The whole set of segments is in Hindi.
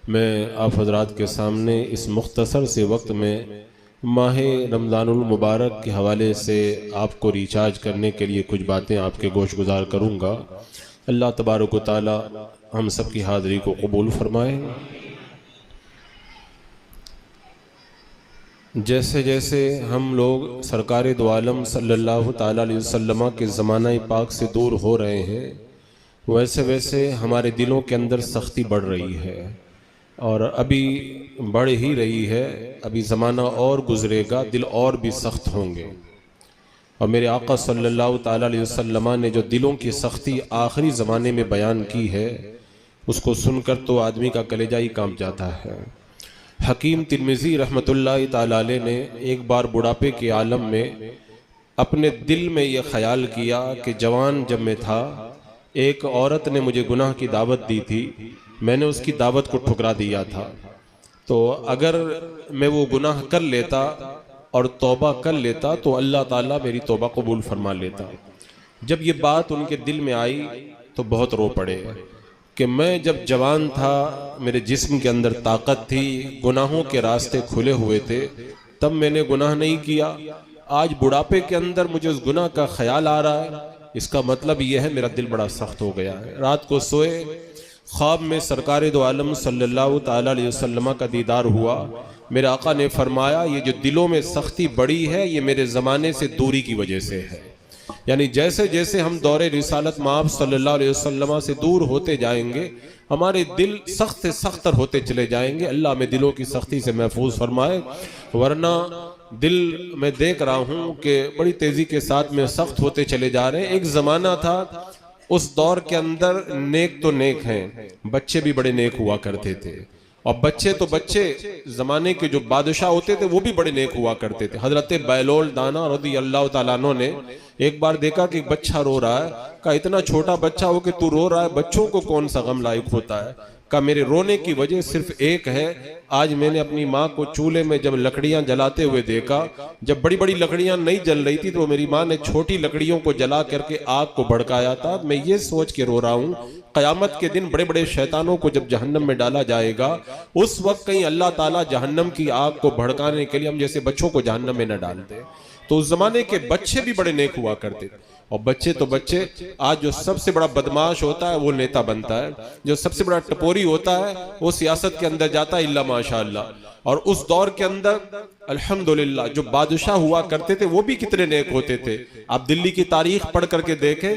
मैं आप हजरात के सामने इस मुख्तसर से वक्त में माह रमज़ानुल मुबारक के हवाले से आपको रिचार्ज करने के लिए कुछ बातें आपके गोश गुजार करूँगा। अल्लाह तबारक व तआला हम सब की हाज़री को कबूल फरमाए। जैसे जैसे हम लोग सरकार दो आलम सल्लल्लाहु तआला अलैहि वसल्लम के ज़माना पाक से दूर हो रहे हैं, वैसे वैसे हमारे दिलों के अंदर सख्ती बढ़ रही है और अभी बढ़ ही रही है। अभी ज़माना और गुज़रेगा, दिल और भी सख्त होंगे। और मेरे आका सल्लल्लाहु तआला अलैहि वसल्लम ने जो दिलों की सख्ती आखिरी ज़माने में बयान की है, उसको सुनकर तो आदमी का कलेजा ही कांप जाता है। हकीम तिरमिज़ी रहमतुल्लाहि तआला अलैह ने एक बार बुढ़ापे के आलम में अपने दिल में ये ख्याल किया कि जवान जब मैं था, एक औरत ने मुझे गुनाह की दावत दी थी, मैंने उसकी दावत को ठुकरा दिया था। तो अगर मैं वो गुनाह कर लेता और तौबा कर लेता तो अल्लाह ताला मेरी तौबा कबूल फरमा लेता। जब ये बात उनके दिल में आई तो बहुत रो पड़े कि मैं जब जवान था, मेरे जिस्म के अंदर ताकत थी, गुनाहों के रास्ते खुले हुए थे, तब मैंने गुनाह नहीं किया। आज बुढ़ापे के अंदर मुझे उस गुनाह का ख्याल आ रहा है, इसका मतलब यह है मेरा दिल बड़ा सख्त हो गया है। रात को सोए, ख्वाब में सरकार दो आलम सल्लल्लाहु तआला अलैहि वसल्लम का दीदार हुआ। मेरे आका ने फरमाया, ये जो दिलों में सख्ती बढ़ी है, ये मेरे ज़माने से दूरी की वजह से है। यानी जैसे जैसे हम दौरे रिसालत माब सल्लल्लाहु अलैहि वसल्लम से दूर होते जाएंगे, हमारे दिल सख्त से सख्तर होते चले जाएंगे। अल्लाह में दिलों की सख्ती से महफूज फरमाए, वरना दिल मैं देख रहा हूँ कि बड़ी तेज़ी के साथ में सख्त होते चले जा रहे हैं। एक ज़माना था, उस दौर के अंदर नेक तो नेक हैं, बच्चे भी बड़े नेक हुआ करते थे। और बच्चे तो बच्चे, ज़माने के जो बादशाह होते थे वो भी बड़े नेक हुआ करते थे। हज़रत बैलोल दाना रज़ी अल्लाह तआला अन्हु ने एक बार देखा कि एक बच्चा रो रहा है। कहा, इतना छोटा बच्चा हो कि तू रो रहा है, बच्चों को कौन सा गम लायक होता है। कहा, मेरे रोने की वजह सिर्फ एक है, आज मैंने अपनी माँ को चूल्हे में जब लकड़ियां जलाते हुए देखा, जब बड़ी बड़ी लकड़ियां नहीं जल रही थी तो मेरी माँ ने छोटी लकड़ियों को जला करके आग को भड़काया था। मैं ये सोच के रो रहा हूँ, क़यामत के दिन बड़े बड़े शैतानों को जब जहन्नम में डाला जाएगा, उस वक्त कहीं अल्लाह ताला जहन्नम की आग को भड़काने के लिए हम जैसे बच्चों को जहन्नम में न डाल दे। तो उस जमाने के बच्चे भी बड़े नेक हुआ करते थे। और बच्चे तो बच्चे, आज जो सबसे बड़ा बदमाश होता है वो नेता बनता है, जो सबसे बड़ा टपोरी होता है वो सियासत के अंदर जाता है, इल्ला माशाअल्लाह। और उस दौर के अंदर अल्हम्दुलिल्लाह जो बादशाह हुआ करते थे वो भी कितने नेक होते थे। आप दिल्ली की तारीख पढ़ करके देखें,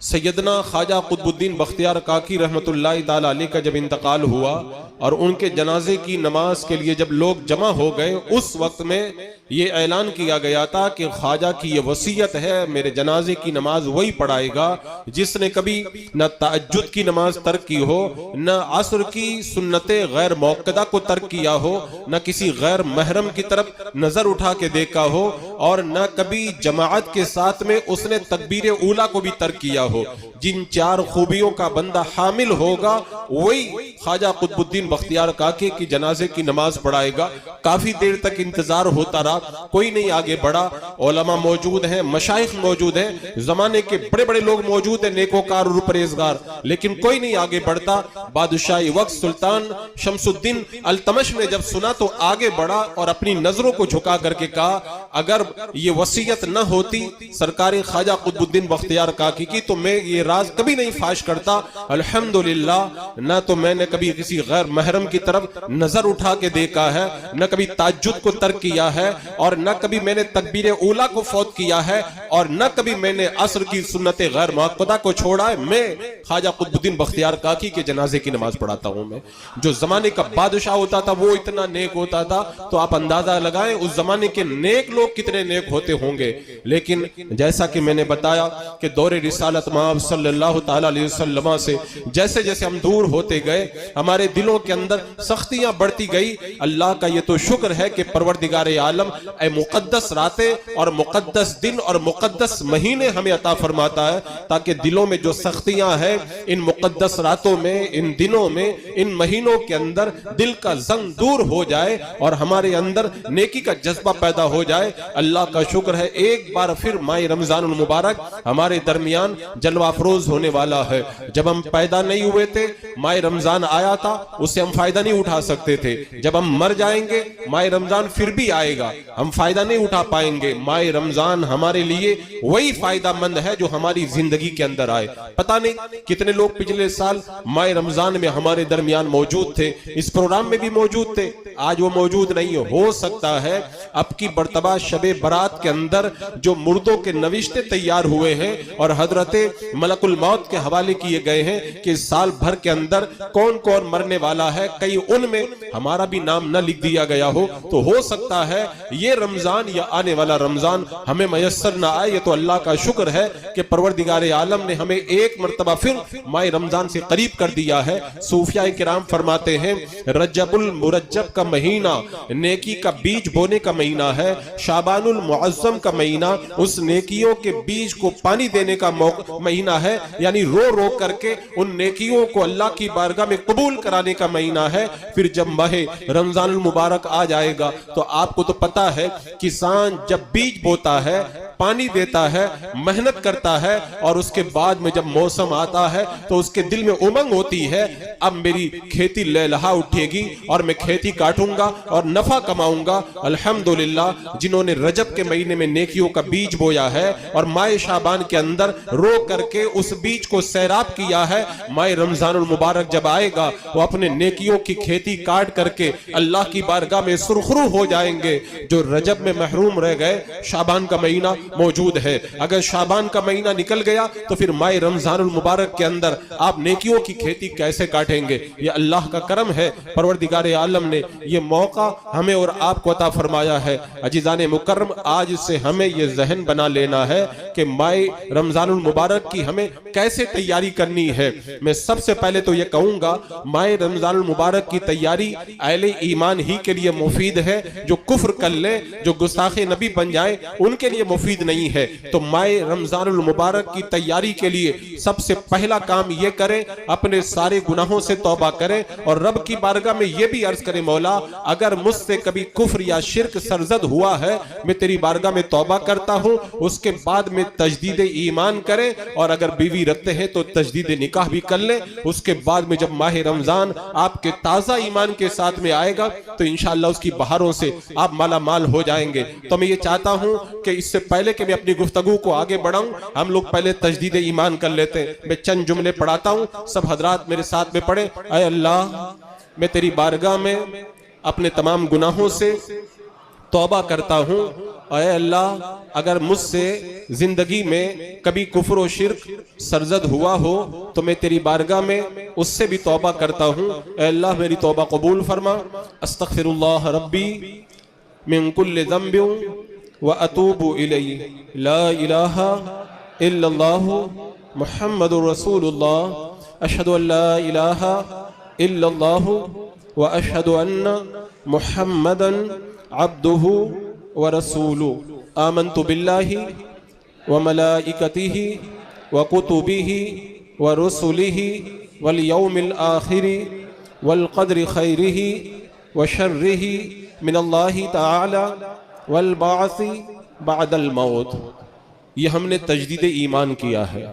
सैयदना ख्वाजा कुतुबुद्दीन बख्तियार काकी रहमतुल्लाहि ताला अलैह का जब इंतकाल हुआ और उनके जनाजे की नमाज के लिए जब लोग जमा हो गए, उस वक्त में ये ऐलान किया गया था कि ख्वाजा की ये वसीयत है, मेरे जनाजे की नमाज वही पढ़ाएगा जिसने कभी न तहज्जुद की नमाज तर्क की हो, न असर की सुन्नते गैर मौक़दा को तर्क किया हो, न किसी गैर महरम की तरफ नजर उठा के देखा हो, और न कभी जमाअत के साथ में उसने तकबीर ऊला को भी तर्क किया हो। जिन चार खूबियों का बंदा हामिल होगा वही ख्वाजा कुतुबुद्दीन बख्तियार काकी की जनाजे की नमाज पढ़ाएगा। काफी देर तक इंतजार होता रहा, कोई नहीं आगे बढ़ा। उलमा मौजूद हैं, मशाइख मौजूद हैं, जमाने के बड़े बड़े लोग मौजूद हैं, नेकोकार और परहेजगार, लेकिन कोई नहीं आगे बढ़ता। बादशाही वक्त सुल्तान शमसुद्दीन अल्तमश ने जब सुना तो आगे बढ़ा और अपनी नजरों को झुका करके कहा, अगर ये वसीयत न होती सरकार ख्वाजा कुतुबुद्दीन बख्तियार काकी की तो मैं ये राज कभी नहीं फाश करता। अल्हम्दुलिल्लाह, न तो मैंने कभी किसी गैर महरम की तरफ नजर उठा के देखा है, न कभी ताज्जुद को तर्क किया है, और न कभी मैंने तकबीर ऊला को फौत किया है, और न कभी मैंने असर की सुन्नत गैर मुअक्कदा को छोड़ा है। मैं ख्वाजा कुतुबुद्दीन बख्तियार काकी के जनाजे की नमाज पढ़ाता हूं। मैं जो जमाने का बादशाह होता था वो इतना नेक होता था, तो आप अंदाजा लगाएं उस जमाने के नेक लोग कितने नेक होते होंगे। लेकिन जैसा कि मैंने बताया कि दौरे रिसालत माब सल्लल्लाहु तआला अलैहि वसल्लम से जैसे जैसे हम दूर होते गए, हमारे दिलों के अंदर सख्तियां बढ़ती गई। अल्लाह का ये तो शुक्र है कि परवरदिगार आलम ए मुकद्दस रातें और मुकद्दस दिन और मुकद्दस महीने हमें अता फरमाता है, ताकि दिलों में जो सख्तियां हैं, इन मुकद्दस रातों में, इन दिनों में, इन महीनों के अंदर दिल का जंग दूर हो जाए और हमारे अंदर नेकी का जज्बा पैदा हो जाए। अल्लाह का शुक्र है एक बार फिर माह रमजान मुबारक हमारे दरमियान जलवा अफरोज होने वाला है। जब हम पैदा नहीं हुए थे माह रमजान आया था, उससे हम फायदा नहीं उठा सकते थे। जब हम मर जाएंगे माह रमजान फिर भी आएगा, हम फायदा नहीं उठा पाएंगे। माह रमजान हमारे लिए वही फायदा मंद है जो हमारी जिंदगी के अंदर आए। पता नहीं कितने लोग पिछले साल माह रमजान में हमारे दरमियान मौजूद थे, इस प्रोग्राम में भी मौजूद थे, आज वो मौजूद नहीं हो सकता है अब की बर्तबा शबे बरात के अंदर जो मुर्दों के नविश्ते तैयार हुए हैं और हजरते मलकुल मौत के हवाले किए गए हैं कि साल भर के अंदर कौन कौन मरने वाला है, कहीं उनमें हमारा भी नाम न लिख दिया गया हो हो सकता है ये रमजान या आने वाला रमजान हमें मयस्सर ना आए। ये तो अल्लाह का शुक्र है कि परवरदिगार आलम ने हमें एक मर्तबा फिर माह रमजान से करीब कर दिया है। सूफिया किराम फरमाते हैं रजबुल मुरज्जब का महीना नेकी का बीज बोने का महीना है, शाबानुल मुअज्जम का महीना उस नेकियों के बीज को पानी देने का महीना है, यानी रो रो करके उन नेकियों को अल्लाह की बारगाह में कबूल कराने का महीना है। फिर जब माह रमजानुल मुबारक आ जाएगा तो आपको तो पता है किसान जब बीज बोता है, पानी देता है, मेहनत करता है और उसके बाद में जब मौसम आता है तो उसके दिल में उमंग होती है अब मेरी खेती लहलहा उठेगी और मैं खेती काटूंगा और नफा कमाऊंगा। अल्हम्दुलिल्लाह जिन्होंने रजब के महीने में नेकियों का बीज बोया है और माह शाबान के अंदर रो करके उस बीज को सैराब किया है, माह रमजानुल मुबारक जब आएगा वो अपने नेकियों की खेती काट करके अल्लाह की बारगाह में सुरखरू हो जाएंगे। जो रजब में महरूम रह गए शाबान का महीना मौजूद है, अगर शाबान का महीना निकल गया तो फिर माह रमजानुल मुबारक के अंदर आप नेकियों की खेती कैसे काटेंगे। ये अल्लाह का करम है, परवरदिगार आलम ने ये मौका हमें और आपको अता फरमाया है। अजीजाने मुकर्रम आज से हमें ये जहन बना लेना है कि माह रमजानुल मुबारक की हमें कैसे तैयारी करनी है। मैं सबसे पहले तो ये कहूंगा माह रमजानुल मुबारक की तैयारी अहले ईमान ही के लिए मुफीद है, जो कुफ्र कर ले, जो गुस्ताखे नबी बन जाए उनके लिए मुफीद नहीं है। तो माह रमजानुल मुबारक की तैयारी के लिए सबसे पहला काम ये करें अपने सारे गुनाहों से तौबा करें और रब की बारगाह में ये भी अर्ज करें मौला अगर मुझसे कभी कुफ्र या शिर्क सरजद हुआ है मैं तेरी बारगाह में तौबा करता हूं। उसके बाद में तजदीद ईमान करें और अगर बीवी रखते हैं तो तजदीद निकाह भी कर लें। उसके बाद में जब माह रमजान आपके ताजा ईमान के साथ में आएगा तो इंशाअल्लाह उसकी बहारों से आप माला माल हो जाएंगे। तो मैं ये चाहता हूं कि इससे पहले कि मैं अपनी गुफ्तगू को आगे बढ़ाऊं हम लोग पहले तजदीद ईमान कर लेते हैं। मैं चंद जुमले पढ़ाता हूं, सब हजरात मेरे साथ में पढ़े। ऐ अल्लाह मैं तेरी बारगाह में अपने तमाम गुनाहों से तौबा करता हूं। ऐ अल्लाह अगर मुझसे जिंदगी में कभी कुफ्र और शिर्क सरजद हुआ हो तो मैं तेरी बारगाह में उससे भी तौबा करता हूं। ऐ अल्लाह मेरी तौबा कबूल फरमा। अस्तगफिरुल्लाह रब्बी मिन कुल्लि ज़ंबिन व अतूबु इलैहि ला इलाहा इल्लल्लाहु मुहम्मदुर रसूलुल्लाह अशहदु अल्ला इलाहा इल्लल्लाहु व अशहदु अन्ना मुहम्मदन अब्दुहु व रसूलुहु आमन्तु बिल्लाहि व मलाइकतिहि व कुतुबिहि व रुसुलिहि वल यौमिल आखिरि वल क़द्रि खैरिहि व शर्रिहि मिनल्लाहि तआला वल बाअसी बअदल मौत। ये हमने तजदीद ईमान किया है।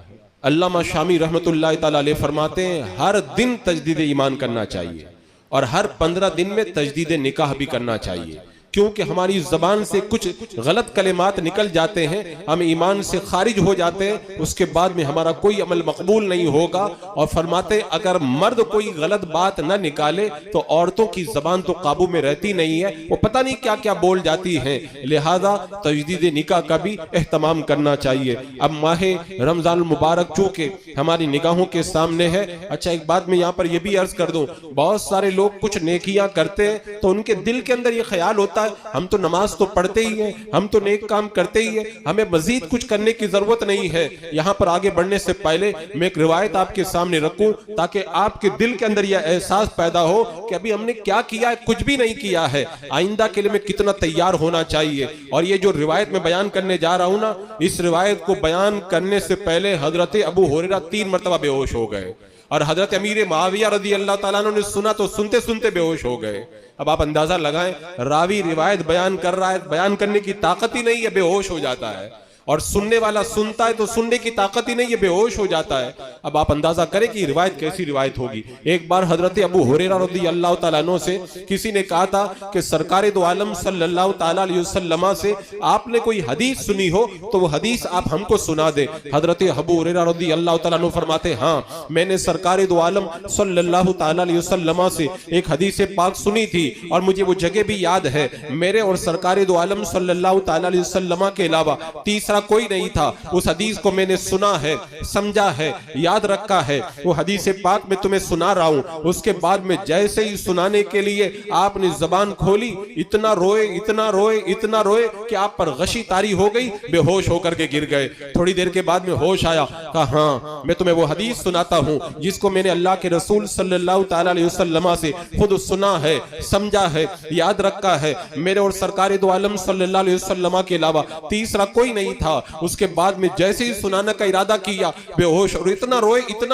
अल्लामा शामी रहमतुल्लाह तआला अलैह फरमाते हैं हर दिन तजदीद ईमान करना चाहिए और हर 15 दिन में तजदीद निकाह भी करना चाहिए, क्योंकि हमारी जबान से कुछ गलत कलिमात निकल जाते हैं, हम ईमान से खारिज हो जाते हैं, उसके बाद में हमारा कोई अमल मकबूल नहीं होगा। और फरमाते अगर मर्द कोई गलत बात न निकाले तो औरतों की जबान तो काबू में रहती नहीं है, वो पता नहीं क्या क्या बोल जाती हैं। लिहाजा तजदीद निकाह का भी एहतमाम करना चाहिए। अब माह रमजान मुबारक चूंकि हमारी निगाहों के सामने है। अच्छा एक बात मैं यहाँ पर यह भी अर्ज कर दूं, बहुत सारे लोग कुछ नेकियां करते हैं तो उनके दिल के अंदर ये ख्याल होता है हम तो नमाज तो पढ़ते ही हैं, हम तो नेक काम करते ही हैं, हमें मजीद कुछ करने की जरूरत नहीं है। यहाँ पर आगे बढ़ने से पहले मैं एक रिवायत आपके सामने रखूं ताकि आपके दिल के अंदर यह एहसास पैदा हो कि अभी हमने क्या किया है, कुछ भी नहीं किया है, आइंदा के लिए मैं कितना तैयार होना चाहिए। और ये जो रिवायत में बयान करने जा रहा हूं ना, इस रिवायत को बयान करने से पहले हजरत अबू हुरैरा 3 मरतबा बेहोश हो गए और हजरत अमीर मुआविया रज़ी अल्लाह ताला अन्हु ने सुना तो सुनते सुनते बेहोश हो गए। अब आप अंदाजा लगाएं, रावी रिवायत बयान कर रहा है, बयान करने की ताकत ही नहीं है, बेहोश हो जाता है, और सुनने वाला सुनता है तो सुनने की ताकत ही नहीं है, बेहोश हो जाता है। अब आप अंदाजा करें कि रिवायत कैसी रिवायत होगी। एक बार हजरत अबू हुरैरा रज़ी अल्लाह ताला अन्हु से किसी ने कहा था कि सरकार दो आलम सल्लल्लाहु ताला अलैहि वसल्लम से आपने कोई हदीस सुनी हो तो वो हदीस आप हमको सुना दे। हजरत अबू हुरैरा रज़ी अल्लाह ताला अन्हु फरमाते, हाँ मैंने सरकार दो आलम सल्लल्लाहु ताला अलैहि वसल्लम से एक हदीस पाक सुनी थी और मुझे वो जगह भी याद है। मेरे और सरकार दो आलम सल्लल्लाहु ताला अलैहि वसल्लम के अलावा तीसरा कोई नहीं था। उस हदीस को मैंने सुना है, समझा है, याद रखा है। वो हदीस पाक में तुम्हें सुना रहा हूं। उसके बाद में जैसे ही सुनाने के लिए आपने जबान खोली, इतना रोए इतना रोए इतना रोए कि आप पर गशी तारी हो गई, बेहोश होकर के गिर गए। थोड़ी देर के बाद में होश आया, कहा हाँ मैं तुम्हें वो हदीस सुनाता हूं जिसको मैंने अल्लाह के रसूल सल्लल्लाहु ताला अलैहि वसल्लम से खुद सुना है, समझा है, याद रखा है। मेरे और सरकार दो आलम सल्लल्लाहु अलैहि वसल्लम के अलावा तीसरा कोई नहीं था। उसके बाद में जैसे ही सुनाने का इरादा किया, बेहोश, और इतना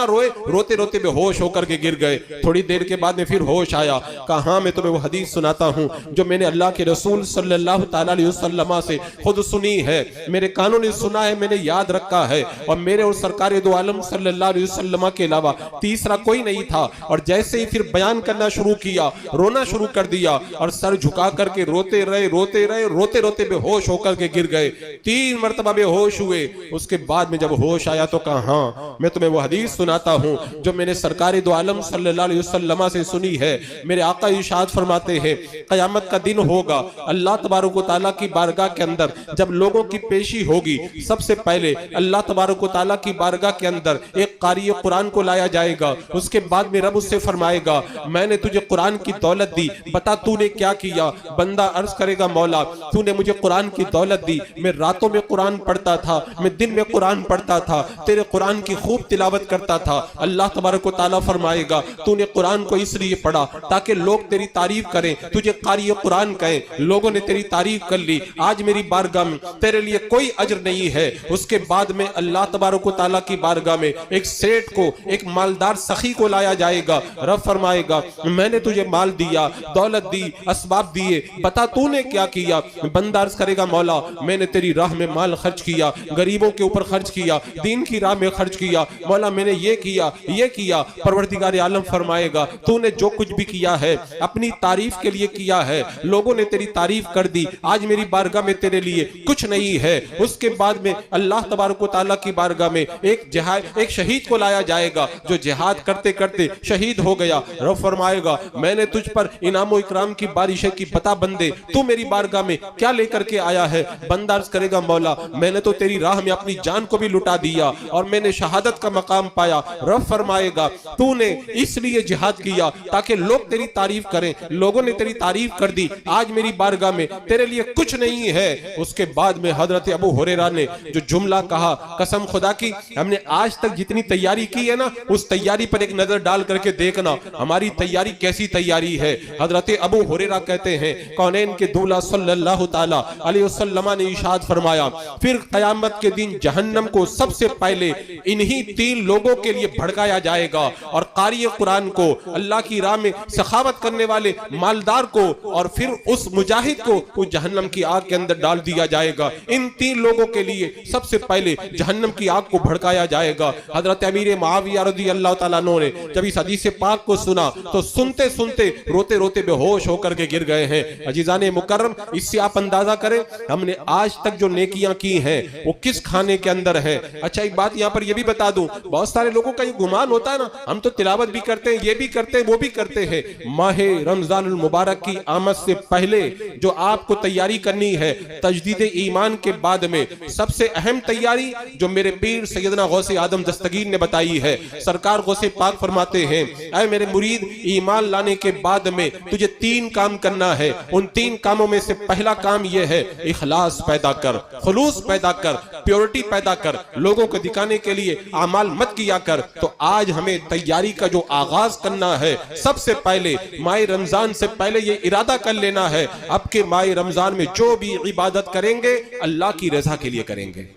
रोए, रोते रोते बेहोश होकर के गिर गए। थोड़ी देर के बाद में फिर होश आया, कहा हाँ मैं तुम्हें वो हदीस सुनाता हूं जो मैंने अल्लाह के रसूल सल्लल्लाहु ताला अलैहि वसल्लम से खुद सुनी है, मेरे कानों ने सुना है, मैंने याद रखा है, और मेरे और सरकार दो आलम सल्लल्लाहु अलैहि वसल्लम के अलावा तीसरा कोई नहीं था। और जैसे ही फिर बयान करना शुरू किया, रोना शुरू कर दिया और सर झुका करके रोते रहे, रोते रोते बेहोश होकर के गिर गए। 3 मरतबा बेहोश हुए। उसके बाद में जब होश आया तो कहा हाँ मैं तुम्हें वो हदीस सुनाता हूं जो मैंने सरकार दो आलम सल्लल्लाहु अलैहि वसल्लम से सुनी है। मेरे आका इरशाद फरमाते हैं, क़यामत का दिन होगा, अल्लाह तबारक व तआला की बारगाह के अंदर जब लोगों की पेशी होगी, सबसे पहले अल्लाह तबारक व तआला की बारगाह के अंदर एक कारी कुरान को लाया जाएगा। उसके बाद में रब उससे फरमाएगा, मैंने तुझे कुरान की दौलत दी, बता तूने क्या किया। बंदा अर्ज करेगा, मौला तूने मुझे कुरान की दौलत दी, मैं रातों में कुरान पढ़ता था, मैं दिन में कुरान पढ़ता था, तेरे कुरान की खूब तिलावत करता था। अल्लाह तबारक व तआला फरमाएगा, तूने कुरान को इसलिए पढ़ा ताकि लोग तेरी तारीफ करें, तुझे कारी कुरान कहें। लोगों ने तेरी तारीफ कर ली, आज मेरी बारगाह में तेरे लिए कोई अजर नहीं है। उसके बाद में अल्लाह तबारक व तआला की बारगाह में एक सेठ को, एक मालदार सखी को लाया जाएगा। रब फरमाएगा, मैंने तुझे माल दिया, दौलत दी, असबाब दिए, बता तूने क्या किया। बंदा अर्ज करेगा, मौला मैंने तेरी राह में माल खर्च किया, गरीबों के ऊपर खर्च किया, दीन की राह में खर्च किया, मौला मैंने ये किया। परवरदिगार आलम फरमाएगा, तूने जो कुछ भी किया है अपनी तारीफ के लिए किया है, लोगों ने तेरी तारीफ कर दी, आज मेरी बारगाह में तेरे लिए कुछ नहीं है। उसके बाद में अल्लाह तबारक व तआला की बारगाह में एक शहीद को लाया जाएगा जो जिहाद करते करते शहीद हो गया। रब फरमाएगा, मैंने तुझ पर इनाम व इकराम की बारिशें की, बता बंदे तू मेरी बारगाह में क्या लेकर के आया है। बंदा अर्ज करेगा, मौला मैंने तो तेरी राह में अपनी जान को भी लुटा दिया और मैंने शहादत का मकाम पाया। रब फरमाएगा, तूने इसलिए जिहाद किया ताकि लोग तेरी तारीफ करें, लोगों ने तेरी तारीफ कर दी, आज मेरी बारगाह में तेरे लिए कुछ नहीं है। उसके बाद में हजरत अबू हुरैरा ने जो जुमला कहा, कसम खुदा की हमने आज तक जितनी तैयारी की है ना, उस तैयारी पर एक नजर डाल करके देखना हमारी तैयारी कैसी तैयारी है। हजरत अबू हुरैरा कहते हैं, कौनैन के दूल्हा सल्लल्लाहु ताला अलैहि वसल्लम ने इरशाद फरमाया, फिर क़यामत के दिन जहन्नम को सबसे पहले इन्हीं 3 लोगों के लिए भड़काया जाएगा, और कारी कुरान को, अल्लाह की राह में सखावत करने वाले मालदार को, और फिर उस मुजाहिद को उस जहन्नम की आग के अंदर डाल दिया जाएगा। इन 3 लोगों के लिए सबसे पहले जहन्नम की आग को भड़काया जाएगा। हजरत अमीर मुआविया रज़ी अल्लाह ताला अन्हु ने जब इस हदीस पाक को सुना तो सुनते सुनते रोते रोते बेहोश होकर के गिर गए हैं। अजीजाने मुकर्रम, इससे आप अंदाजा करें हमने आज तक जो नेकियां की हैं वो किस खाने के अंदर है। अच्छा एक बात यहाँ पर यह भी बता दूं, बहुत सारे लोगों का ये गुमान होता है ना, हम तो तिलावत भी करते हैं, ये भी करते हैं, वो भी करते हैं। माहे रमजानुल मुबारक की आमद से पहले जो आपको तैयारी करनी है, तजदीद ईमान के बाद में सबसे अहम तैयारी जो मेरे पीर सैयदना गौसे आदम दस्तगीर ने बताई है। सरकार गौसे पाक फरमाते हैं, ऐ मेरे मुरीद, ईमान लाने के बाद में तुझे 3 काम करना है। उन 3 कामों में से पहला काम यह है, इखलास पैदा कर, खुलूस पैदा कर, प्योरिटी पैदा कर, लोगों को दिखाने के लिए अमाल मत किया कर। तो आज हमें तैयारी का जो आगाज करना है, सबसे पहले माह रमजान से पहले ये इरादा कर लेना है, अब के माह रमजान में जो भी इबादत करेंगे अल्लाह की रजा के लिए करेंगे।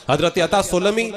हजरत अता सुलमी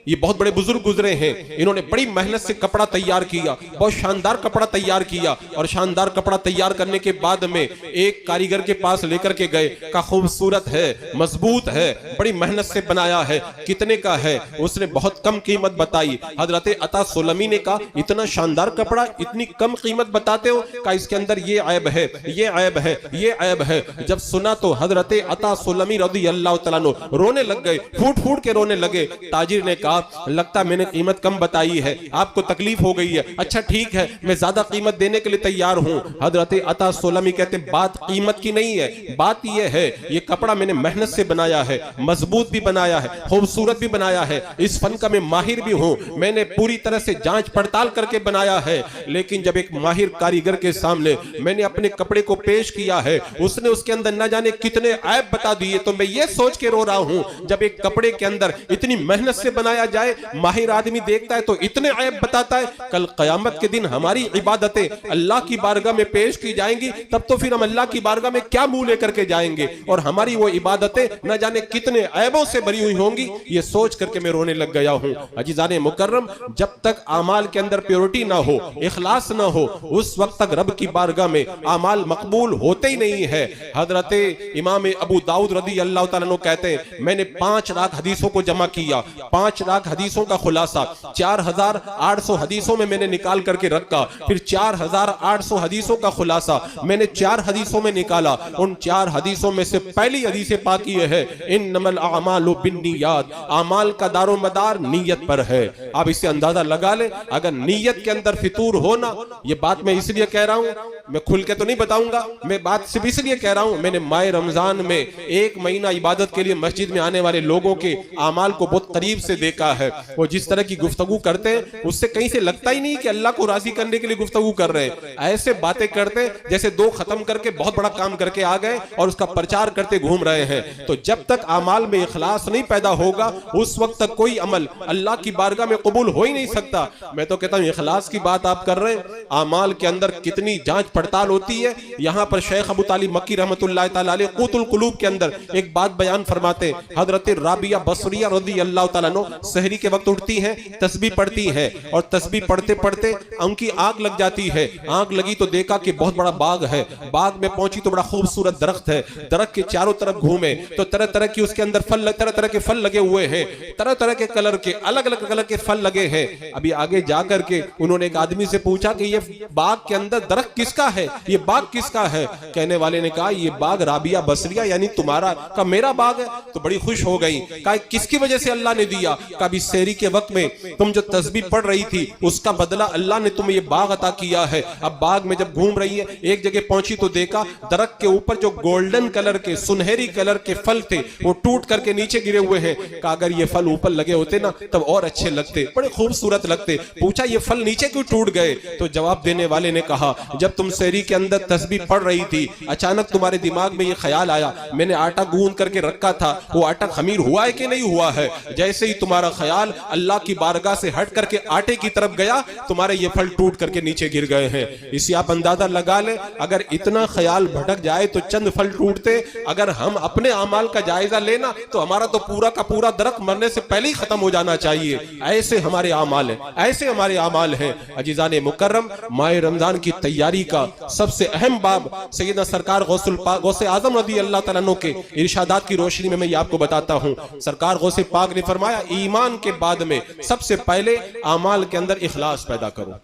ये बहुत बड़े बुजुर्ग गुजरे हैं, इन्होंने बड़ी मेहनत से कपड़ा तैयार किया, बहुत शानदार कपड़ा तैयार किया, और शानदार कपड़ा तैयार करने के बाद में एक कारीगर के पास लेकर के गए, का खूबसूरत है, मजबूत है, बड़ी मेहनत से बनाया है, कितने का है? उसने बहुत कम कीमत बताई। हजरत अता सुलमी ने कहा इतना शानदार कपड़ा इतनी कम कीमत बताते हो? का इसके अंदर ये ऐब है, ये ऐब है, ये ऐब है। जब सुना तो हजरत अता सुलमी रज़ी अल्लाह तआला अन्हु रोने लग गए, फूट फूट के रोने लगे। ताजिर ने कहा लगता मैंने कीमत कम बताई है, आपको तकलीफ हो गई है, अच्छा ठीक है मैं ज्यादा कीमत देने के लिए तैयार हूं। हजरत अता सुलमी कहते बात कीमत की नहीं है, बात यह है ये कपड़ा मैंने मेहनत से बनाया है, मजबूत भी बनाया है, खूबसूरत भी बनाया है, इस फन का मैं माहिर भी हूं, मैंने पूरी तरह से जांच पड़ताल करके बनाया है। लेकिन जब एक माहिर कारीगर के सामने मैंने अपने कपड़े को पेश किया है, उसने उसके अंदर न जाने कितने ऐब बता दिए, तो मैं ये सोच के रो रहा हूं जब एक कपड़े के अंदर इतनी मेहनत से बनाया जाए, माहिर आदमी देखता है तो इतने ऐब बताता है। कल कयामत के दिन हमारी इबादतें अल्लाह की बारगाह में पेश की जाएंगी, तब तो फिर हम अल्लाह की बारगाह में क्या मुंह लेकर के जाएंगे, और हमारी वो इबादतें न जाने कितने ऐबों से भरी हुई होंगी। ये सोच करके मैं रोने लग गया हूं। अजीजाने मुकर्रम, जब तक आमाल के अंदर प्योरिटी ना हो, इखलास ना हो, उस वक्त तक रब की बारगाह में आमाल मकबूल होते ही नहीं है। हजरत इमाम अबू दाऊद रज़ी अल्लाह तआला अन्हु कहते हैं मैंने 5 लाख हदीसों को जमा किया, 5 लाख हदीसों का खुलासा 4800 हदीसों में मैंने निकाल करके रखा, फिर 4800 हदीसों का खुलासा मैंने 4 हदीसों में निकाला। उन 4 हदीसों में से पहली हदीस पाक ये है इन्नमल अमालु बिन्नियात, आमाल का दारो मदार नीयत पर है। आप इससे अंदाजा लगा ले, अगर नीयत के अंदर फितूर हो ना, ये बात मैं इसलिए कह रहा हूं, मैं खुल के तो नहीं बताऊंगा, मैं बात सिर्फ इसलिए कह रहा हूं, मैंने माह रमजान में 1 महीना इबादत के लिए मस्जिद में आने वाले लोगों के आमाल को बहुत करीब से देखा है। वो जिस तरह की गुफ्तगू करते हैं उससे कहीं से लगता ही नहीं कि अल्लाह को राजी करने के लिए गुफ्तगू कर रहे हैं। ऐसे बातें करते हैं जैसे 2 खत्म करके बहुत बड़ा काम करके आ गए और उसका प्रचार करते घूम रहे हैं। तो जब तक आमाल में इखलास नहीं पैदा होगा, उस वक्त तक कोई अमल अल्लाह की बारगाह में कबूल हो ही नहीं सकता। मैं तो कहता हूं इखलास की बात आप कर रहे हैं, आमाल के अंदर कितनी जांच पड़ताल होती है। यहां पर शेख अबू तालिब मक्की रहमतुल्लाह तआला अलैह क़ूतुल क़ुलूब के अंदर एक बात बयान फरमाते हैं। हजरत राबिया बसरिया रज़ी अल्लाह तआला अन्हा सहरी के वक्त उठती हैं, तस्बीह पढ़ती हैं, और तस्बीह पढ़ते पढ़ते उनकी आंख लग जाती है। आंख लगी तो देखा कि बहुत बड़ा बाग है, बाग में पहुंची तो बड़ा खूबसूरत दरख्त है, दरख्त के चारों तरफ घूमे तो तरह तरह की उसके अंदर फल, तरह तरह के फल लगे हुए हैं, तरह तरह के कलर के, अलग अलग कलर के फल लगे हैं। अभी आगे जाकर के उन्होंने एक आदमी से पूछा कि ये बाग के अंदर दरख्त किसका है, ये बाग किसका है? कहने वाले ने कहा ये बाग राबिया बसरिया यानी तुम्हारा, का मेरा बाग है। तो बड़ी खुश हो गई, कहा किसकी वजह से अल्लाह ने दिया? कभी सहरी के वक्त में तुम जो तस्बीह पढ़ रही थी उसका बदला अल्लाह ने तुम्हें ये बाग अता किया है। अब बाग में जब घूम रही है, एक जगह पहुंची तो देखा दरख्त के ऊपर जो गोल्डन कलर के, सुनहरी कलर के फल थे वो टूट करके नीचे गिरे हुए हैं। कहा अगर ये फल ऊपर लगे होते ना तब और अच्छे लगते, बड़े खूबसूरत लगते। पूछा ये फल नीचे क्यों टूट गए? तो जवाब देने वाले ने कहा जब तुम सहरी के अंदर तस्बीह पढ़ रही थी, अचानक तुम्हारे दिमाग में ये ख्याल आया, मैंने आटा गूंद करके रखा था, वो आटा खमीर हुआ है कि नहीं हुआ है? जैसे ही तुम्हारा ख्याल अल्लाह की बारगाह से हट करके आटे की तरफ गया, तुम्हारे ये फल टूट करके नीचे गिर गए हैं। इसी आप अंदाजा लगा ले, अगर इतना ख्याल भटक जाए तो चंद फल टूटते। अगर हम अपने अमाल का जायजा लेना तो हमारा तो पूरा का पूरा दरख्त मरने से पहले ही खत्म हो जाना चाहिए। ऐसे हमारे अमाल हैं, ऐसे हमारे अमाल हैं। अजीजाने मुकर्रम, माह रमजान की तैयारी का सबसे अहम बाब सैयदना सरकार गौसे आजम रज़ी अल्लाह तआला अन्हु के इरशादात की रोशनी में मैं ये आपको बताता हूं। सरकार गौसे पाक ने फरमाया ईमान के बाद में सबसे पहले आमाल के अंदर इखलास पैदा करो।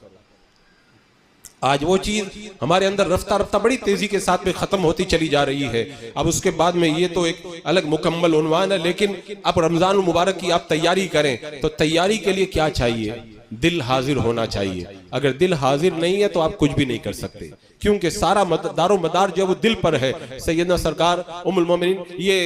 आज वो चीज हमारे अंदर रफ्ता रफ्ता बड़ी तेजी के साथ में खत्म होती चली जा रही है। अब उसके बाद में ये तो एक अलग मुकम्मल उन्वान है, लेकिन अब रमजान मुबारक की आप तैयारी करें तो तैयारी के लिए क्या चाहिए? दिल हाजिर होना चाहिए। अगर दिल हाजिर नहीं है तो आप कुछ भी नहीं कर सकते, क्योंकि सारा दारो मदार जो है वो दिल पर है। सैयदना सरकार उम्मुल मोमिनीन ये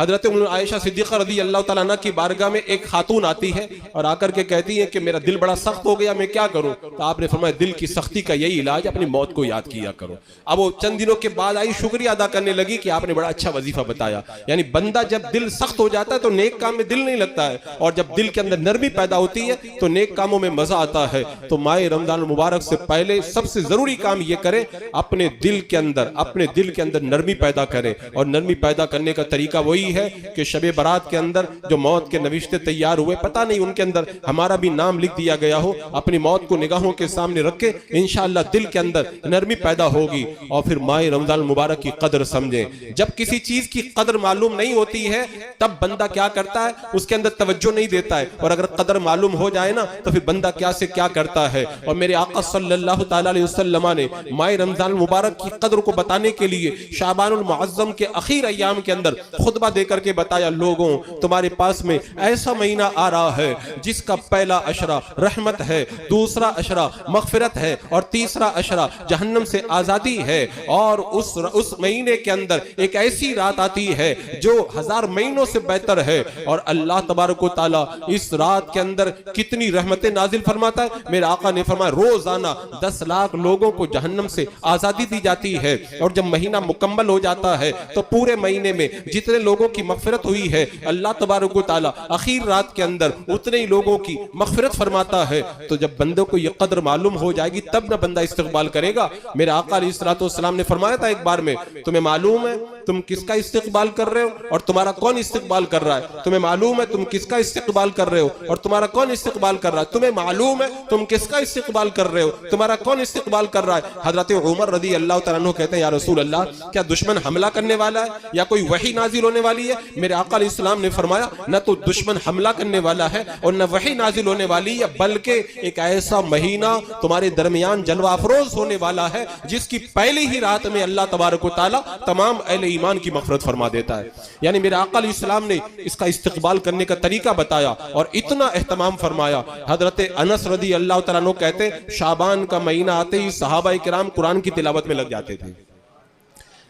हजरत उम्मुल आयशा सिद्दीक़ा रज़ी अल्लाह तआला अन्हा की बारगाह में एक खातून आती है और आकर के कहती है कि मेरा दिल बड़ा सख्त हो गया, मैं क्या करूं? तो आपने फरमाया दिल की सख्ती का यही इलाज, अपनी मौत को याद किया करो। अब वो चंद दिनों के बाद आई, शुक्रिया अदा करने लगी कि आपने बड़ा अच्छा वजीफा बताया। यानी बंदा जब दिल सख्त हो जाता है तो नेक काम में दिल नहीं लगता है, और जब दिल के अंदर नरमी पैदा होती है तो नेक कामों में मजा आता है। तो माह रमजान मुबारक से पहले सबसे जरूरी काम ये करें, अपने दिल के अंदर नरमी पैदा करें। और नरमी पैदा करने का तरीका वही है कि शबे बारात के अंदर जो मौत के नविश्ते तैयार हुए, पता नहीं उनके अंदर हमारा भी नाम लिख दिया गया हो, अपनी मौत को निगाहों के सामने रख के इंशाअल्लाह दिल के अंदर नरमी पैदा होगी। और फिर माह रमजान मुबारक की कदर समझें। जब किसी चीज की कदर मालूम नहीं होती है तब बंदा क्या करता है, उसके अंदर तवज्जो नहीं देता है। और अगर कदर मालूम हो जाए ना तो फिर बंदा क्या से क्या करता है। और मेरे आका सल्लल्लाहु ताला अलैहि वसल्लम ने माह रमजान मुबारक की कदर को बताने के लिए शाबानुल मुअज्जम के आखिर अय्याम के अंदर खुतबा देकर के बताया, लोगों तुम्हारे पास में ऐसा महीना आ रहा है जिसका पहला अशरा रहमत है, दूसरा अशरा मगफिरत है और तीसरा अशरा जहन्नम से आजादी है। और उस महीने के अंदर एक ऐसी रात आती है जो 1000 महीनों से बेहतर है। और अल्लाह तबारक व तआला इस रात के अंदर कितनी रहमतें नाजिल फरमाता है। मेरे आका ने फरमाया रोजाना 10 लाख लोगों को जहन्नम से आजादी दी जाती है। और जब महीना मुकम्मल हो जाता है तो पूरे महीने में जितने लोगों की मगफिरत हुई है अल्लाह तबारक व तआला आखिर रात के अंदर उतने ही लोगों की मगफिरत फरमाता है। तो जब बंदों को यह कदर मालूम हो जाएगी तब ना बंदा इस्तिक़बाल करेगा। मेरे आका अलैहिस्सलाम ने फरमाया था एक बार में, तुम्हें मालूम है तुम किसका इस्तिक़बाल कर रहे हो और तुम्हारा कौन इस्तिक़बाल कर रहा है। तुम्हें मालूम है तुम किसका इस्तिक़बाल कर रहे हो और तुम्हारा कौन इस्तिक़बाल कर रहा है। तुम्हें मालूम है तुम किसका इस्तिक़बाल कर रहे हो, तुम्हारा कौन इस्तिक़बाल कर रहा है। हजरत उमर रज़ी अल्लाह तआला अन्हु कहते हैं, या रसूल अल्लाह, क्या दुश्मन हमला करने वाला है या कोई वही नाजिल होने वाली है। मेरे आका अलैहिस्सलाम ने फरमाया, न तो दुश्मन हमला करने वाला है और न वही नाजिल होने वाली है, बल्कि एक ऐसा महीना तुम्हारे दरमियान जलवा अफरोज होने वाला है जिसकी पहली ही रात में अल्लाह तबारक व तआला तमाम अहले ईमान की मग़फ़िरत फरमा देता है। यानी मेरे आका अलैहिस्सलाम ने इसका इस्तिक़बाल करने का तरीका बताया और इतना एहतमाम फरमाया। हजरत अनस रज़ी अल्लाह तआला अन्हु कहते, शाबान का महीना आते ही सहाबाए किराम कुरान की तिलावत में लग जाते थे,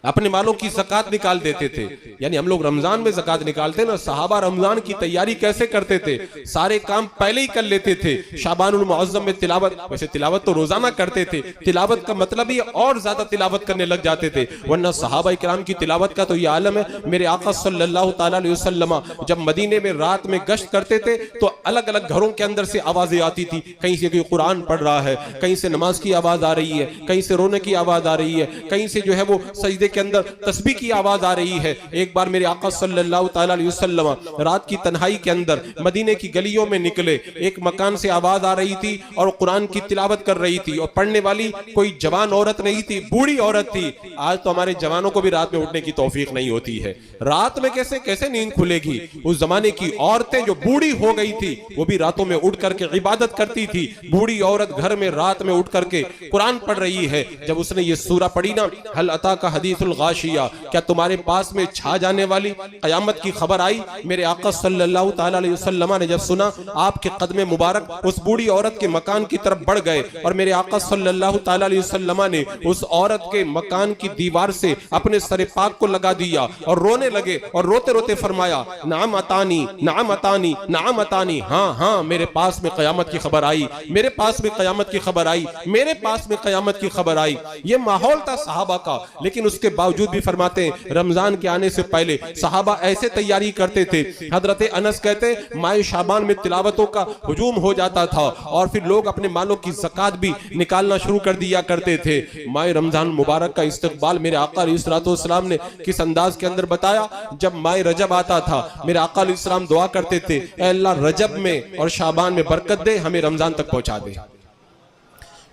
अपने मालों की ज़कात निकाल देते थे। यानी हम लोग रमजान में ज़कात निकालते ना, सहाबा रमजान की तैयारी कैसे करते थे, सारे काम पहले ही कर लेते थे। शाबानुल मुअज्जम में तिलावत, वैसे तिलावत तो रोजाना करते थे, तिलावत का मतलब ही और ज्यादा तिलावत करने लग जाते थे। वरना सहाबा किराम की तिलावत का तो ये आलम है। मेरे आका सल्लल्लाहु ताला अलैहि वसल्लम जब मदीने में रात में गश्त करते थे तो अलग अलग घरों के अंदर से आवाजें आती थी, कहीं से कोई कुरान पढ़ रहा है, कहीं से नमाज की आवाज आ रही है, कहीं से रोने की आवाज आ रही है, कहीं से जो है वो सजदे के अंदर तस्बीह की आवाज आ रही है। एक बार मेरे आका सल्लल्लाहु ताला अलैहि वसल्लम रात की तन्हाई के अंदर मदीने की गलियों में निकले, एक मकान से आवाज आ रही थी और कुरान की तिलावत कर रही थी और पढ़ने वाली कोई जवान औरत नहीं थी, बूढ़ी औरत थी। आज तो हमारे जवानों को भी रात में उठने की तौफीक नहीं होती है, रात में कैसे कैसे नींद खुलेगी। उस जमाने की औरतें जो बूढ़ी हो गई थी वो भी रातों में उठ करके इबादत करती थी। बूढ़ी औरत घर में रात में उठ करके कुरान पढ़ रही है। जब उसने ये सूरा पढ़ी ना, हल अता का हदीसुल गाशिया, क्या तुम्हारे पास में छा जाने वाली कयामत की खबर आई। मेरे आका सल्लल्लाहु ताला अलैहि वसल्लम ने जब सुना, आपके कदमे मुबारक उस बूढ़ी औरत के मकान की तरफ बढ़ गए और मेरे आका सल्लल्लाहु ताला अलैहि वसल्लम ने उस औरत के मकान की दीवार से अपने सरे पाक को लगा दिया और रोने लगे और रोते रोते फरमाया, नाम अतानी नाम अतानी नाम अतानी, हाँ हाँ मेरे पास में कयामत की खबर आई, मेरे पास में कयामत की खबर आई, मेरे पास में कयामत की खबर आई। ये माहौल था सहाबा का, लेकिन उसके बावजूद भी फरमाते हैं रमजान के आने से पहले सहाबा ऐसे तैयारी करते थे। हजरत अनस कहते माह शाबान में तिलावतों का हुजूम हो जाता था और फिर लोग अपने मालों की ज़कात भी निकालना शुरू कर दिया करते थे। माह रमजान मुबारक का इस्तकबाल मेरे आका अलैहिस्सलाम ने किस अंदाज के अंदर बताया। जब माह रजब आता था मेरे आका अलैहिस्सलाम दुआ करते थे, ऐ अल्लाह रजब में और शाबान में बरकत दे, हमें रमजान तक पहुंचा दे,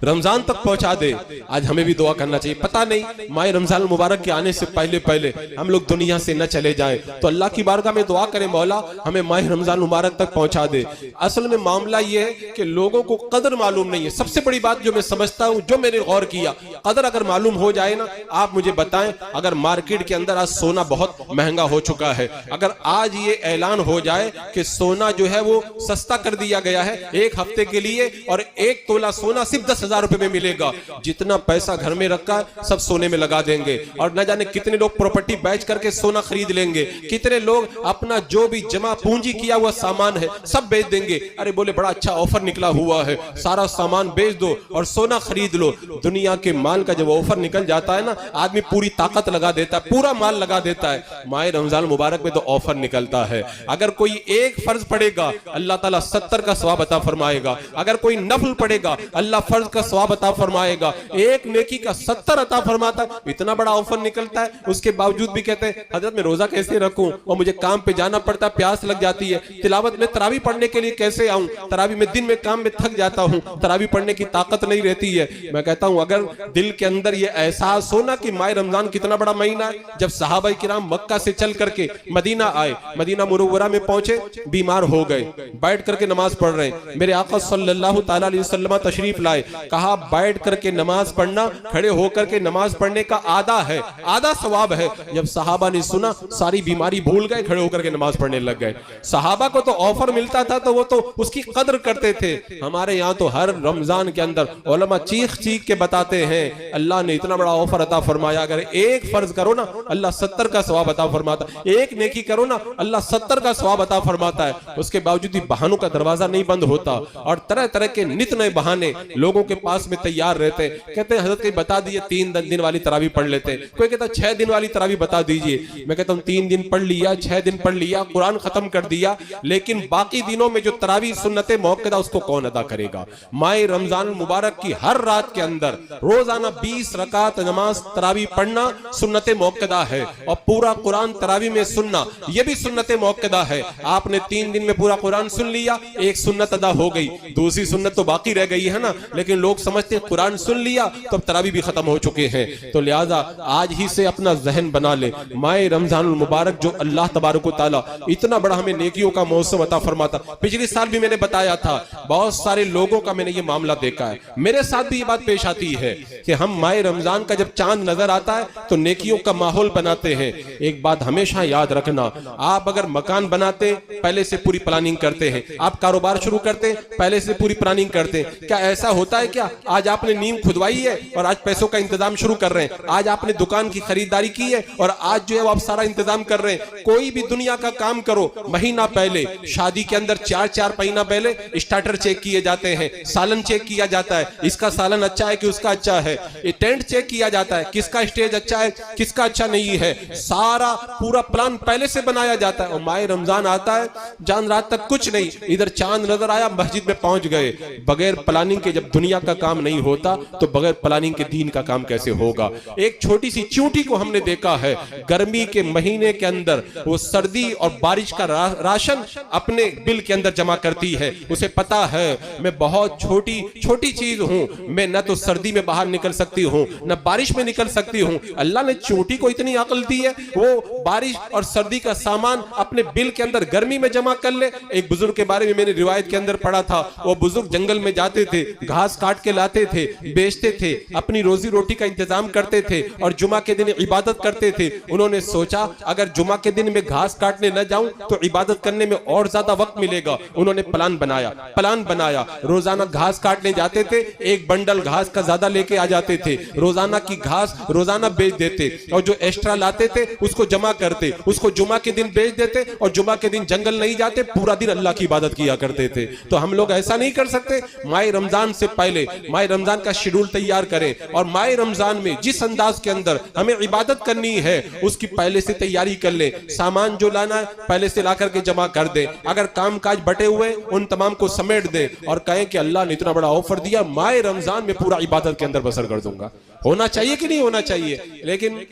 रमजान तक पहुंचा दे। आज हमें भी दुआ करना चाहिए। पता नहीं माह रमजान मुबारक के आने से पहले पहले हम लोग दुनिया से न चले जाएं, तो अल्लाह की बारगाह में दुआ करें, मौला हमें माह रमजान मुबारक तक पहुंचा दे। असल में मामला ये है कि लोगों को कदर मालूम नहीं है। सबसे बड़ी बात जो मैं समझता हूं, जो मैंने गौर किया, कदर अगर मालूम हो जाए ना, आप मुझे बताएं, अगर मार्केट के अंदर आज सोना बहुत महंगा हो चुका है, अगर आज ये ऐलान हो जाए कि सोना जो है वो सस्ता कर दिया गया है 1 हफ्ते के लिए और 1 तोला सोना सिर्फ 10,000 10,000 रुपए में मिलेगा। जितना पैसा घर में रखा है सब सोने में लगा देंगे, और न जाने कितने लोग प्रॉपर्टी बेच करके सोना खरीद लेंगे, कितने लोग अपना जो भी जमा पूंजी किया हुआ सामान है सब बेच देंगे। अरे बोले बड़ा अच्छा ऑफर निकला हुआ है, सारा सामान बेच दो और सोना खरीद लो। दुनिया के माल का जब ऑफर निकल जाता है ना, आदमी पूरी ताकत लगा देता है, पूरा माल लगा देता है। माह रमजान मुबारक में तो ऑफर निकलता है। अगर कोई एक फर्ज पड़ेगा अल्लाह ताला 70 का सवाब अता फरमाएगा, अगर कोई नफल पड़ेगा अल्लाह फर्ज का सवाब अता फरमाएगा, एक नेकी का 70 अता फरमाता है। इतना बड़ा ऑफर निकलता है, उसके बावजूद भी कहते हैं हजरत मैं रोजा कैसे रखूं और मुझे काम पे जाना पड़ता, प्यास लग जाती है, तिलावत में तरावी पढ़ने के लिए कैसे आऊं, तरावी में दिन में काम में थक जाता हूं, तरावी पढ़ने की ताकत नहीं रहती है। मैं कहता हूं अगर दिल के अंदर ये एहसास हो ना कि माह रमजान कितना बड़ा महीना है। जब सहाबा किराम मक्का से चल करके मदीना आए, मदीना मुनव्वरा में पहुंचे, बीमार हो गए, बैठ करके नमाज पढ़ रहे हैं। मेरे आका सल्लल्लाहु ताला अलैहि वसल्लम तशरीफ लाए, कहा बैठ करके नमाज पढ़ना खड़े होकर के नमाज पढ़ने का आधा है, आधा सवाब है। जब सहाबा ने सुना सारी बीमारी भूल गए, खड़े होकर के नमाज पढ़ने लग गए। सहाबा को तो ऑफर मिलता था तो वो तो उसकी कदर करते थे। हमारे यहाँ तो हर रमजान के अंदर उलमा चीख चीख के बताते हैं अल्लाह ने इतना बड़ा ऑफर अता फरमाया, अगर एक फर्ज करो ना अल्लाह 70 का सवाब अता फरमाता है, एक नेकी करो ना अल्लाह 70 का सवाब अता फरमाता है। उसके बावजूद भी बहानों का दरवाजा नहीं बंद होता और तरह तरह के नित नए बहाने लोगों के पास में तैयार रहते। कहते हैं हजरत कहीं बता दिए 3 दिन वाली तरावी पढ़ लेते, कोई कहता 6 दिन वाली तरावी बता दीजिए। मैं कहता हूँ 3 दिन पढ़ लिया, 6 दिन पढ़ लिया, कुरान खत्म कर दिया, लेकिन बाकी दिनों में जो तरावी सुन्नते मौक़दा उसको कौन अदा करेगा। माह रमजान मुबारक की हर रात के अंदर रोजाना 20 रकात नमाज तरावी पढ़ना सुन्नते मौक़दा है, और पूरा कुरान तरावी में सुनना यह भी सुन्नते मौक़दा है। आपने 3 दिन में पूरा कुरान सुन लिया, एक सुन्नत अदा हो गई, दूसरी सुन्नत तो बाकी रह गई है ना। लेकिन लोग समझते हैं कुरान सुन लिया तो अब तरावी भी खत्म हो चुके हैं। तो लिहाजा आज ही से अपना जहन बना ले, माह रमजान मुबारक जो अल्लाह तबारक व तआला इतना बड़ा हमें नेकियों का मौसम अता फरमाता। पिछले साल भी मैंने बताया था, बहुत सारे लोगों का मैंने ये मामला देखा है, मेरे साथ भी ये बात पेश आती है कि हम माह रमजान का जब चांद नजर आता है तो नेकियों का माहौल बनाते हैं। एक बात हमेशा याद रखना, आप अगर मकान बनाते पहले से पूरी प्लानिंग करते हैं, आप कारोबार शुरू करते पहले से पूरी प्लानिंग करते हैं। क्या ऐसा होता है क्या आज आपने नींव खुदवाई है और आज पैसों का इंतजाम शुरू कर रहे हैं, आज आपने दुकान की खरीदारी की है और आज जो है आप सारा इंतजाम कर रहे हैं। कोई भी दुनिया का काम करो, महीना पहले शादी के अंदर 4 महीना पहले स्टार्टर चेक किए जाते हैं, सालन चेक किया जाता है, इसका सालन अच्छा है कि उसका अच्छा है, टेंट चेक किया जाता है, किसका स्टेज अच्छा है किसका अच्छा नहीं है, सारा पूरा प्लान पहले से बनाया जाता है। और माह रमजान आता है जान रात तक कुछ नहीं, इधर चांद नजर आया मस्जिद में पहुंच गए। बगैर प्लानिंग के जब दुनिया का काम नहीं होता तो बगैर प्लानिंग के दीन का काम कैसे होगा। एक छोटी सी चींटी को हमने देखा है, गर्मी के महीने के अंदर वो सर्दी और बारिश का राशन अपने बिल के अंदर जमा करती है। उसे पता है मैं बहुत छोटी चीज हूं, मैं न तो सर्दी में बाहर निकल सकती हूं न बारिश में निकल सकती हूं। अल्लाह ने चींटी को इतनी अक्ल दी है, वो बारिश और सर्दी का सामान अपने बिल के अंदर गर्मी में जमा कर ले। एक बुजुर्ग के बारे में मैंने रिवायत के अंदर पढ़ा था, वो बुजुर्ग जंगल में जाते थे, घास काट के लाते थे, बेचते थे, अपनी रोजी रोटी का इंतजाम करते थे और जुमा के दिन इबादत करते थे। उन्होंने सोचा अगर जुमा के दिन में घास काटने न जाऊं तो इबादत करने में और ज्यादा वक्त मिलेगा। उन्होंने प्लान बनाया, रोजाना घास काटने जाते थे, एक बंडल घास का ज्यादा लेके आ जाते थे, रोजाना की घास रोजाना बेच देते और जो एक्स्ट्रा लाते थे उसको जमा करते, उसको जुमा के दिन बेच देते और जुमा के दिन जंगल नहीं जाते, पूरा दिन अल्लाह की इबादत किया करते थे। तो हम लोग ऐसा नहीं कर सकते। माह रमजान से पहले माह रमजान का शेड्यूल तैयार करें और माह रमजान में जिस अंदाज के अंदर हमें इबादत करनी है उसकी पहले से तैयारी कर ले। सामान जो लाना है पहले से ला करके जमा कर दे, अगर काम काज बटे हुए उन तमाम को समेट दे और कहें कि अल्लाह ने इतना बड़ा ऑफर दिया, माह रमजान में पूरा इबादत के अंदर बसर कर दूंगा। होना चाहिए कि नहीं होना चाहिए? लेकिन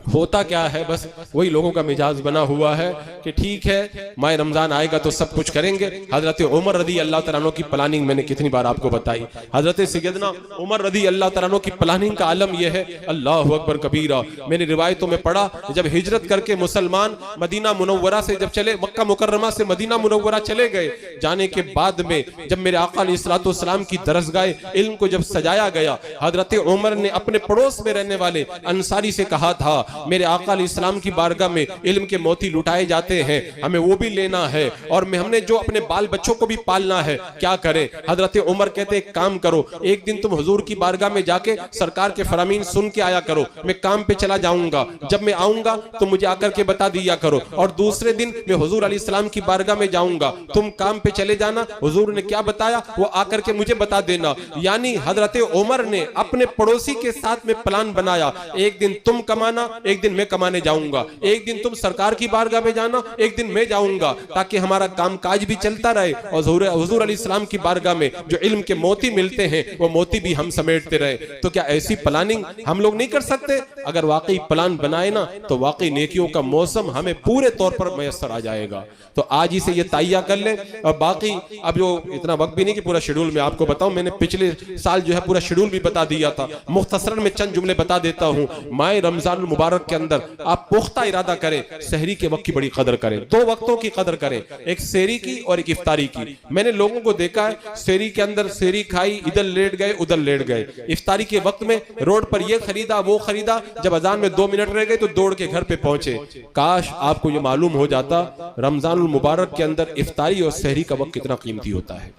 होता क्या है, बस वही लोगों का मिजाज बना हुआ है कि ठीक है माह रमजान आएगा तो सब कुछ करेंगे। हजरत उमर रदी अल्लाह तआला अन्हु की प्लानिंग मैंने कितनी बार आपको बताई। हजरत सैयदना उमर रदी अल्लाह तआला अन्हु की प्लानिंग का आलम यह है, अल्लाहु अकबर कबीरा। मैंने रिवायतों में पढ़ा जब हिजरत करके मुसलमान मदीना मुनव्वरा से जब चले, मक्का मुकर्रमा से मदीना मुनव्वरा चले गए, जाने के बाद में जब मेरे आका अलैहिस्सलातु वस्सलाम की दरसगाह इल्म को जब सजाया गया, हजरत उमर ने अपने पड़ोस में रहने वाले अंसारी से कहा था मेरे आका अलैहिस्सलाम की बारगाह में इल्म के मोती लुटाए जाते हैं, हमें वो भी लेना है, और हमने जो अपने बाल बच्चों को भी पालना है, क्या करें? हजरत उमर कहते एक काम करो, एक दिन तुम हुजूर की बारगाह में जाके सरकार के फरामीन सुन के आया करो, मैं काम पे चला जाऊंगा, जब मैं आऊंगा तो मुझे आकर के बता दिया करो, और दूसरे दिन मैं हुजूर अलैहिस्सलाम की बारगाह में जाऊंगा, तुम काम पे चले जाना, हुजूर ने क्या बताया वो आकर के मुझे बता देना। यानी हजरत उमर ने अपने पड़ोसी के साथ में प्लान बनाया, एक दिन तुम कमाना, एक दिन मैं कमाने जाऊंगा, एक दिन तुम सरकार की बारगाह में जाना, एक दिन मैं जाऊंगा, ताकि हमारा कामकाज भी चलता रहे और हुजूर अलैहिस्सलाम की बारगाह में जो इल्म के मोती मिलते हैं वो मोती भी हम समेटते रहे। तो क्या ऐसी प्लानिंग हम लोग नहीं कर सकते? अगर वाकई प्लान बनाए ना तो वाकई नेकियों का मौसम हमें पूरे तौर पर मैसर आ जाएगा। तो आज ही से ये तैयार कर ले। और बाकी अब जो इतना वक्त भी नहीं कि पूरा शेड्यूल में आपको बताऊं, मैंने पिछले साल जो है पूरा शेड्यूल भी बता दिया था, मुख्तसरन में चंद जुमले बता देता हूं। माह रमजान मुबारक के अंदर आप पुख्ता इरादा करें, सहरी के वक्त की बड़ी कदर करें, दो वक्तों की कदर करें, एक सहरी की और एक इफ्तारी की। मैंने लोगों को देखा है सहरी के अंदर सहरी खाई, इधर लेट गए उधर लेट गए, इफ्तारी के वक्त में रोड पर ये खरीदा वो खरीदा, जब अजान में 2 मिनट रह गए तो दौड़ के घर पे पहुंचे। काश आपको ये मालूम हो जाता रमजान मुबारक के अंदर इफ्तारी और सहरी का वक्त कितना कीमती होता है।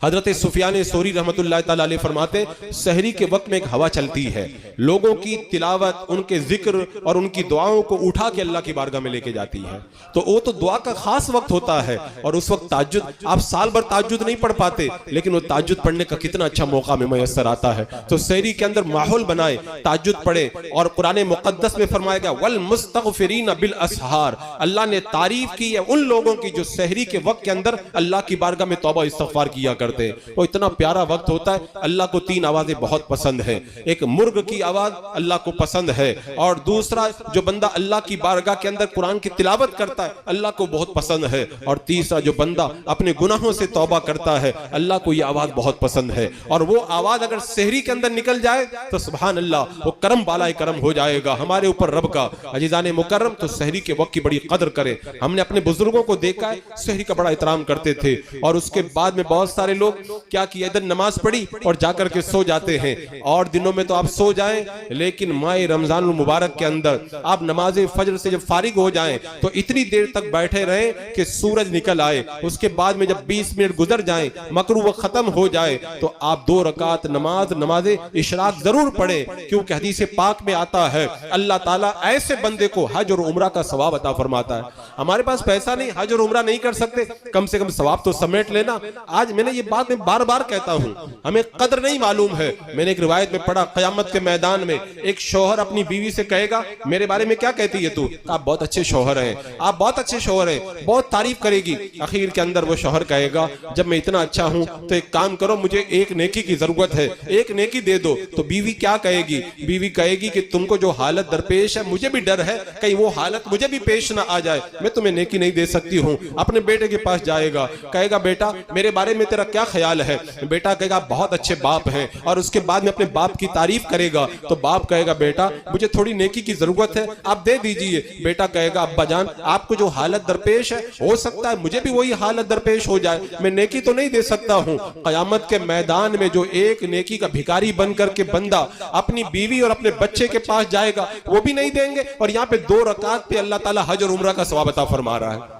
हजरत सुफियान सौरी रहमतुल्लाह ताला अलैह फरमाते सहरी के वक्त में एक हवा चलती है, लोगों की तिलावत, उनके जिक्र और उनकी दुआओं को उठा के अल्लाह की बारगाह में लेके जाती है। तो वो तो दुआ का खास वक्त होता है, और उस वक्त ताज्जुद, आप साल भर ताज्जुद नहीं पढ़ पाते, लेकिन वो ताज्जुद पढ़ने का कितना अच्छा मौका में मैसर आता है। तो सहरी के अंदर माहौल बनाए, ताज्जुद पढ़े, और कुरान मुकद्दस में फरमाया गया वल मुस्तगफिरीन बिल असहार, अल्लाह ने तारीफ की है उन लोगों की जो सहरी के वक्त के अंदर अल्लाह की बारगाह में तौबा इस्तगफार किया करते। वो इतना प्यारा वक्त होता है। अल्लाह को 3 आवाजें बहुत पसंद है, एक मुर्ग की आवाज अल्लाह को पसंद है, और दूसरा जो बंदा अल्लाह की बारगाह के अंदर कुरान की तिलावत करता है अल्लाह को बहुत पसंद है, और तीसरा जो बंदा अपने गुनाहों से तौबा करता है अल्लाह को यह आवाज बहुत पसंद है। और वो आवाज अगर सहरी के अंदर निकल जाए तो सुभान अल्लाह, वो करम बालाए करम हो जाएगा हमारे ऊपर रब का। अजीजाने मुकर्रम, तो सहरी के वक्त की बड़ी कदर करें। हमने अपने बुजुर्गों को देखा है सहरी का बड़ा एहतराम करते थे, और उसके बाद में बहुत सारे लोग क्या किया, इधर नमाज पढ़ी और जाकर के सो जाते हैं। और दिनों में तो आप सो जाएं, लेकिन माह रमजान मुबारक के अंदर आप नमाज फजर से जब फारिग हो जाएं तो इतनी देर तक बैठे रहें कि सूरज निकल आए, उसके बाद में जब 20 मिनट गुजर जाएं, मकरूह खत्म हो जाए, तो आप 2 रकात नमाज इशराक जरूर पढ़े, क्योंकि हदीस पाक में आता है अल्लाह ताला ऐसे बंदे को हज और उम्रा का सवाब अता फरमाता है। हमारे पास पैसा नहीं, हज और उम्रा नहीं कर सकते, कम से कम सवाब तो समेट लेना। आज मैंने ये बात बार बार कहता हूं, हमें कदर नहीं मालूम है। मैंने एक रिवायत में पढ़ा, क़यामत के मैदान में एक शौहर अपनी बीवी से कहेगा मेरे बारे में क्या कहती है तू? आप बहुत अच्छे शौहर हैं, आप बहुत अच्छे शौहर हैं, बहुत तारीफ करेगी। आखिर के अंदर वो शौहर कहेगा जब मैं इतना अच्छा हूं तो एक काम करो, मुझे एक नेकी की जरूरत है, एक नेकी दे दो। तो बीवी क्या कहेगी? बीवी कहेगी कि तुमको जो हालत दरपेश है मुझे भी डर है कहीं वो हालत मुझे भी पेश ना आ जाए, मैं तुम्हें नेकी नहीं दे सकती हूँ। अपने बेटे के पास जाएगा, कहेगा बेटा मेरे बारे में तेरा क्या ख्याल है? बेटा कहेगा बहुत अच्छे बाप हैं, और उसके बाद में अपने बाप की तारीफ करेगा। तो बाप कहेगा बेटा मुझे थोड़ी नेकी की जरूरत है, आप दे दीजिए। बेटा कहेगा अब्बा जान आपको जो हालत दरपेश है हो सकता है मुझे भी वही हालत दरपेश हो जाए, मैं नेकी तो नहीं दे सकता हूँ। क़यामत के मैदान में जो एक नेकी का भिखारी बन करके बंदा अपनी बीवी और अपने बच्चे के पास जाएगा वो भी नहीं देंगे, और यहाँ पे 2 रकात पे अल्लाह ताला हज और उम्रा का सवाब अता फरमा रहा है।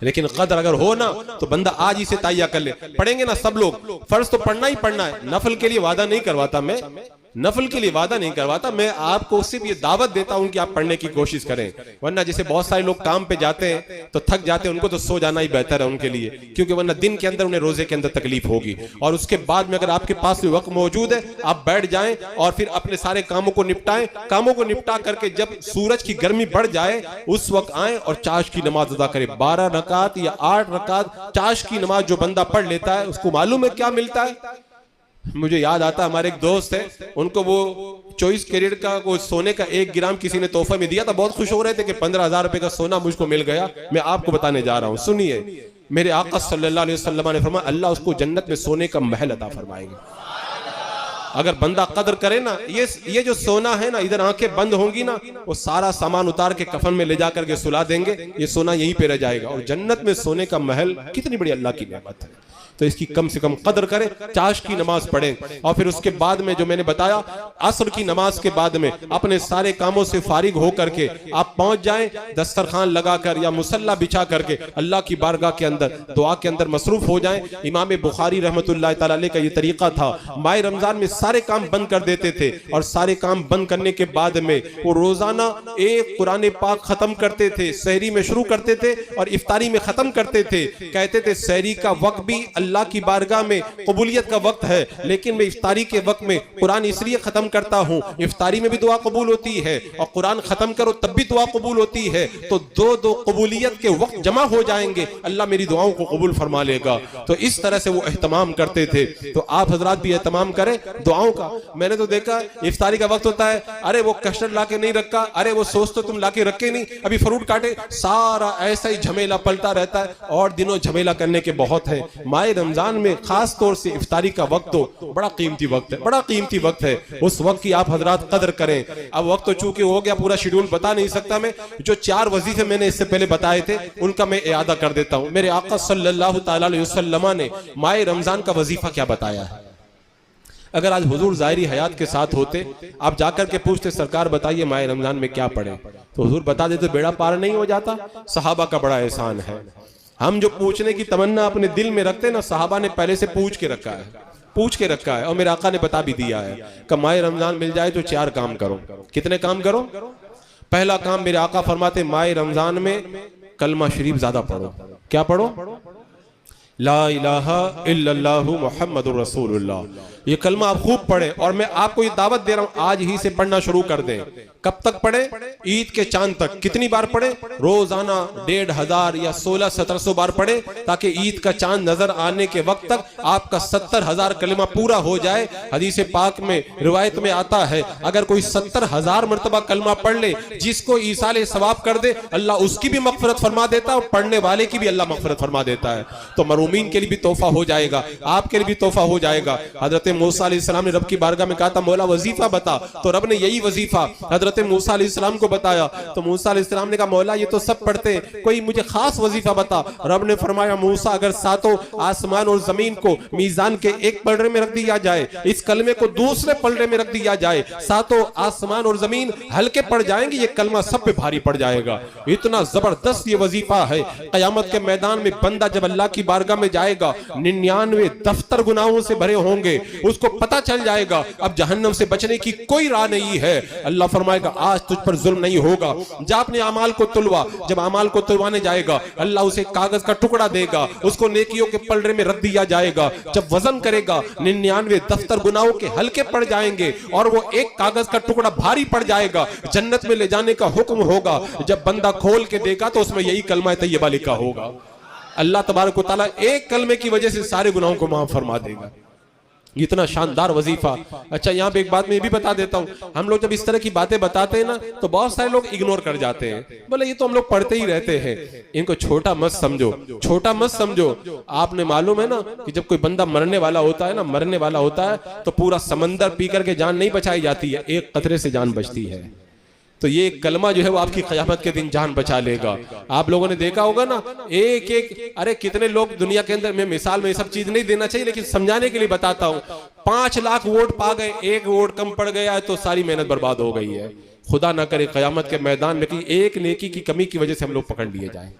लेकिन कदर अगर हो ना तो बंदा आज ही से तैयार कर ले। पढ़ेंगे ना सब लोग, फर्ज तो पढ़ना ही पढ़ना है, नफल के लिए वादा नहीं करवाता मैं, नफल के लिए वादा नहीं करवाता मैं, आपको सिर्फ ये दावत देता हूं कि आप पढ़ने की कोशिश करें। वरना जैसे बहुत सारे लोग काम पे जाते हैं तो थक जाते हैं, उनको तो सो जाना ही बेहतर है उनके लिए, क्योंकि वरना दिन के अंदर उन्हें रोजे के अंदर तकलीफ होगी। और उसके बाद में अगर आपके पास वक्त मौजूद है आप बैठ जाएं और फिर अपने सारे कामों को निपटाएं। कामों को निपटा करके जब सूरज की गर्मी बढ़ जाए उस वक्त आए और चाश की नमाज अदा करें। 12 रकात या 8 रकात चाश की नमाज जो बंदा पढ़ लेता है उसको मालूम है क्या मिलता है। मुझे याद आता हमारे एक दोस्त है, उनको वो 24 कैरेट का वो सोने का 1 ग्राम किसी ने तोहफा में दिया था, बहुत खुश हो रहे थे कि 15,000 रुपए का सोना मुझको मिल गया। मैं आपको बताने जा रहा हूं, सुनिए। मेरे आका सल्लल्लाहु अलैहि वसल्लम ने फरमाया अल्लाह उसको जन्नत में सोने का महल अता फरमाएंगे। अगर बंदा कदर करे ना, ये जो सोना है ना, इधर आंखें बंद होंगी ना, वो सारा सामान उतार के कफन में ले जाकर के सुला देंगे, ये सोना यहीं पे रह जाएगा। और जन्नत में सोने का महल कितनी बड़ी अल्लाह की नेमत है। तो इसकी कम से कम कदर करें, चाश की नमाज पढ़ें और फिर उसके बाद में जो मैंने बताया असर की नमाज के बाद में अपने सारे कामों से फारिग हो करके आप पहुंच जाएं, दस्तरखान लगाकर या मुसल्ला बिछा करके अल्लाह की बारगाह के अंदर दुआ के अंदर मसरूफ हो जाएं। इमाम बुखारी रहमतुल्लाह तआला अलैह का ये तरीका था, माह रमजान में सारे काम बंद कर देते थे और सारे काम बंद करने के बाद में वो रोजाना एक कुरान पाक खत्म करते थे, सहरी में शुरू करते थे और इफ्तारी में खत्म करते थे। कहते थे सहरी का वक्त भी अल्लाह की बारगाह में कबूलियत का वक्त है, लेकिन मैं इफ्तारी के वक्त में कुरान इसलिए खत्म करता हूं, इफ्तारी में भी दुआ कबूल होती है और कुरान खत्म करो तब भी दुआ कबूल होती है, तो दो कबूलियत के वक्त जमा हो जाएंगे, अल्लाह मेरी दुआओं को कबूल फरमा लेगा। तो इस तरह से वो एहतमाम करते थे। तो आप हजरात भी एहतमाम करें दुआओं का। मैंने तो देखा इफ्तारी का वक्त होता है, अरे वो कस्टर्ड लाके नहीं रखा, अरे वो सोच तो तुम लाके रखे नहीं, अभी फ्रूट काटे, सारा ऐसा ही झमेला पलटा रहता है और दिनों झमेला करने के बहुत है। माह रमजान में खास तौर से इफ्तारी का वक्त तो बड़ा कीमती वक्त है, बड़ा कीमती वक्त है। उस वक्त की आप हजरात कदर करें। अब वक्त तो चूंकि हो गया, पूरा शेड्यूल बता नहीं सकता मैं। जो 4 वजीफे मैंने इससे पहले बताए थे उनका मैं इयादा कर देता हूं। मेरे आका सल्लल्लाहु तआला अलैहि वसल्लम ने माह रमजान का वजीफा क्या बताया है। अगर आज हुजूर ज़ाहिरी हयात के साथ होते, आप जाकर के पूछते सरकार बताइए माह रमजान में क्या पढ़े, तो हुजूर बता देते, बेड़ा पार नहीं हो जाता। सहाबा का बड़ा एहसान है। हम जो पूछने की तमन्ना अपने दिल में रखते ना, सहाबा ने पहले से पूछ के रखा है और मेरे आका ने बता भी दिया है कि माह रमजान मिल जाए तो 4 काम करो। कितने काम करो? पहला काम मेरे आका फरमाते माह रमजान में कलमा शरीफ ज्यादा पढ़ो। क्या पढ़ो? ला इलाहा इल्लल्लाहु मुहम्मदुर रसूलुल्लाह। ये कलमा आप खूब पढ़ें और मैं आपको ये दावत दे रहा हूं आज ही से पढ़ना शुरू कर दें। कब तक पढ़े? ईद के चांद तक। कितनी बार पढ़े? रोजाना 1500 या 1600-1700 बार पढ़े, ताकि ईद का चांद नजर आने के वक्त तक आपका 70,000 कलमा पूरा हो जाए। हदीस पाक में रिवायत में आता है अगर कोई 70,000 मरतबा कलमा पढ़ ले, जिसको ईसाले सवाब कर दे, अल्लाह उसकी भी मगफिरत फरमा देता है और पढ़ने वाले की भी अल्लाह मगफिरत फरमा देता है। तो मरूमीन के लिए भी तोहफा हो जाएगा, आपके लिए भी तोहफा हो जाएगा। हजरत मूसा अलैहिस्सलाम ने रब की बारगाह में कहा था मौला वजीफा बता, तो रब ने यही वजीफा हजरत मूसा अलैहिस्सलाम को बताया। तो मूसा अलैहिस्सलाम ने कहा मौला ये तो सब पढ़ते हैं, कोई मुझे खास वजीफा बता। रब ने फरमाया मूसा अगर 7 आसमान और जमीन को मीजान के एक पलड़े में रख दिया जाए, इस कलमे को दूसरे पलड़े में रख दिया जाए, 7 आसमान और जमीन हल्के पड़ जाएंगे, ये कलमा सब पे भारी पड़ जाएगा। इतना जबरदस्त ये वजीफा है। कयामत के मैदान में बंदा जब अल्लाह की बारगाह में जाएगा, 99 दफ्तर गुनाहों से भरे होंगे, उसको पता चल जाएगा अब जहन्नम से बचने की कोई राह नहीं है। अल्लाह फरमाएगा आज तुझ पर जुल्म नहीं होगा, जा अपने अमाल को तुलवा। जब अमाल को तुलवाने जाएगा, अल्लाह उसे कागज का टुकड़ा देगा, उसको नेकियों के पलड़े में रख दिया जाएगा। जब वजन करेगा 99 दफ्तर गुनाहों के हल्के पड़ जाएंगे और वो एक कागज का टुकड़ा भारी पड़ जाएगा। जन्नत में ले जाने का हुक्म होगा। जब बंदा खोल के देगा तो उसमें यही कलमा तैयबा लिखा होगा। अल्लाह तबारक व तआला एक कलमे की वजह से सारे गुनाहों को माफ फरमा देगा। इतना शानदार वजीफा। अच्छा यहाँ पे एक बात मैं ये भी बता देता हूँ, हम लोग जब इस तरह की बातें बताते हैं ना तो बहुत सारे लोग इग्नोर कर जाते हैं, बोले ये तो हम लोग पढ़ते ही रहते हैं। इनको छोटा मत समझो, छोटा मत समझो। आपने मालूम है ना कि जब कोई बंदा मरने वाला होता है ना, मरने वाला होता है तो पूरा समंदर पी करके जान नहीं बचाई जाती है, एक कतरे से जान बचती है। तो ये कलमा जो है वो आपकी क़यामत के दिन जान बचा लेगा। आप लोगों ने देखा होगा ना एक एक, अरे कितने लोग दुनिया के अंदर, मैं मिसाल में ये सब चीज नहीं देना चाहिए लेकिन समझाने के लिए बताता हूँ, 5 लाख वोट पा गए, एक वोट कम पड़ गया है तो सारी मेहनत बर्बाद हो गई है। खुदा ना करे क़यामत के मैदान में कि एक नेकी की कमी की वजह से हम लोग पकड़ लिए जाए।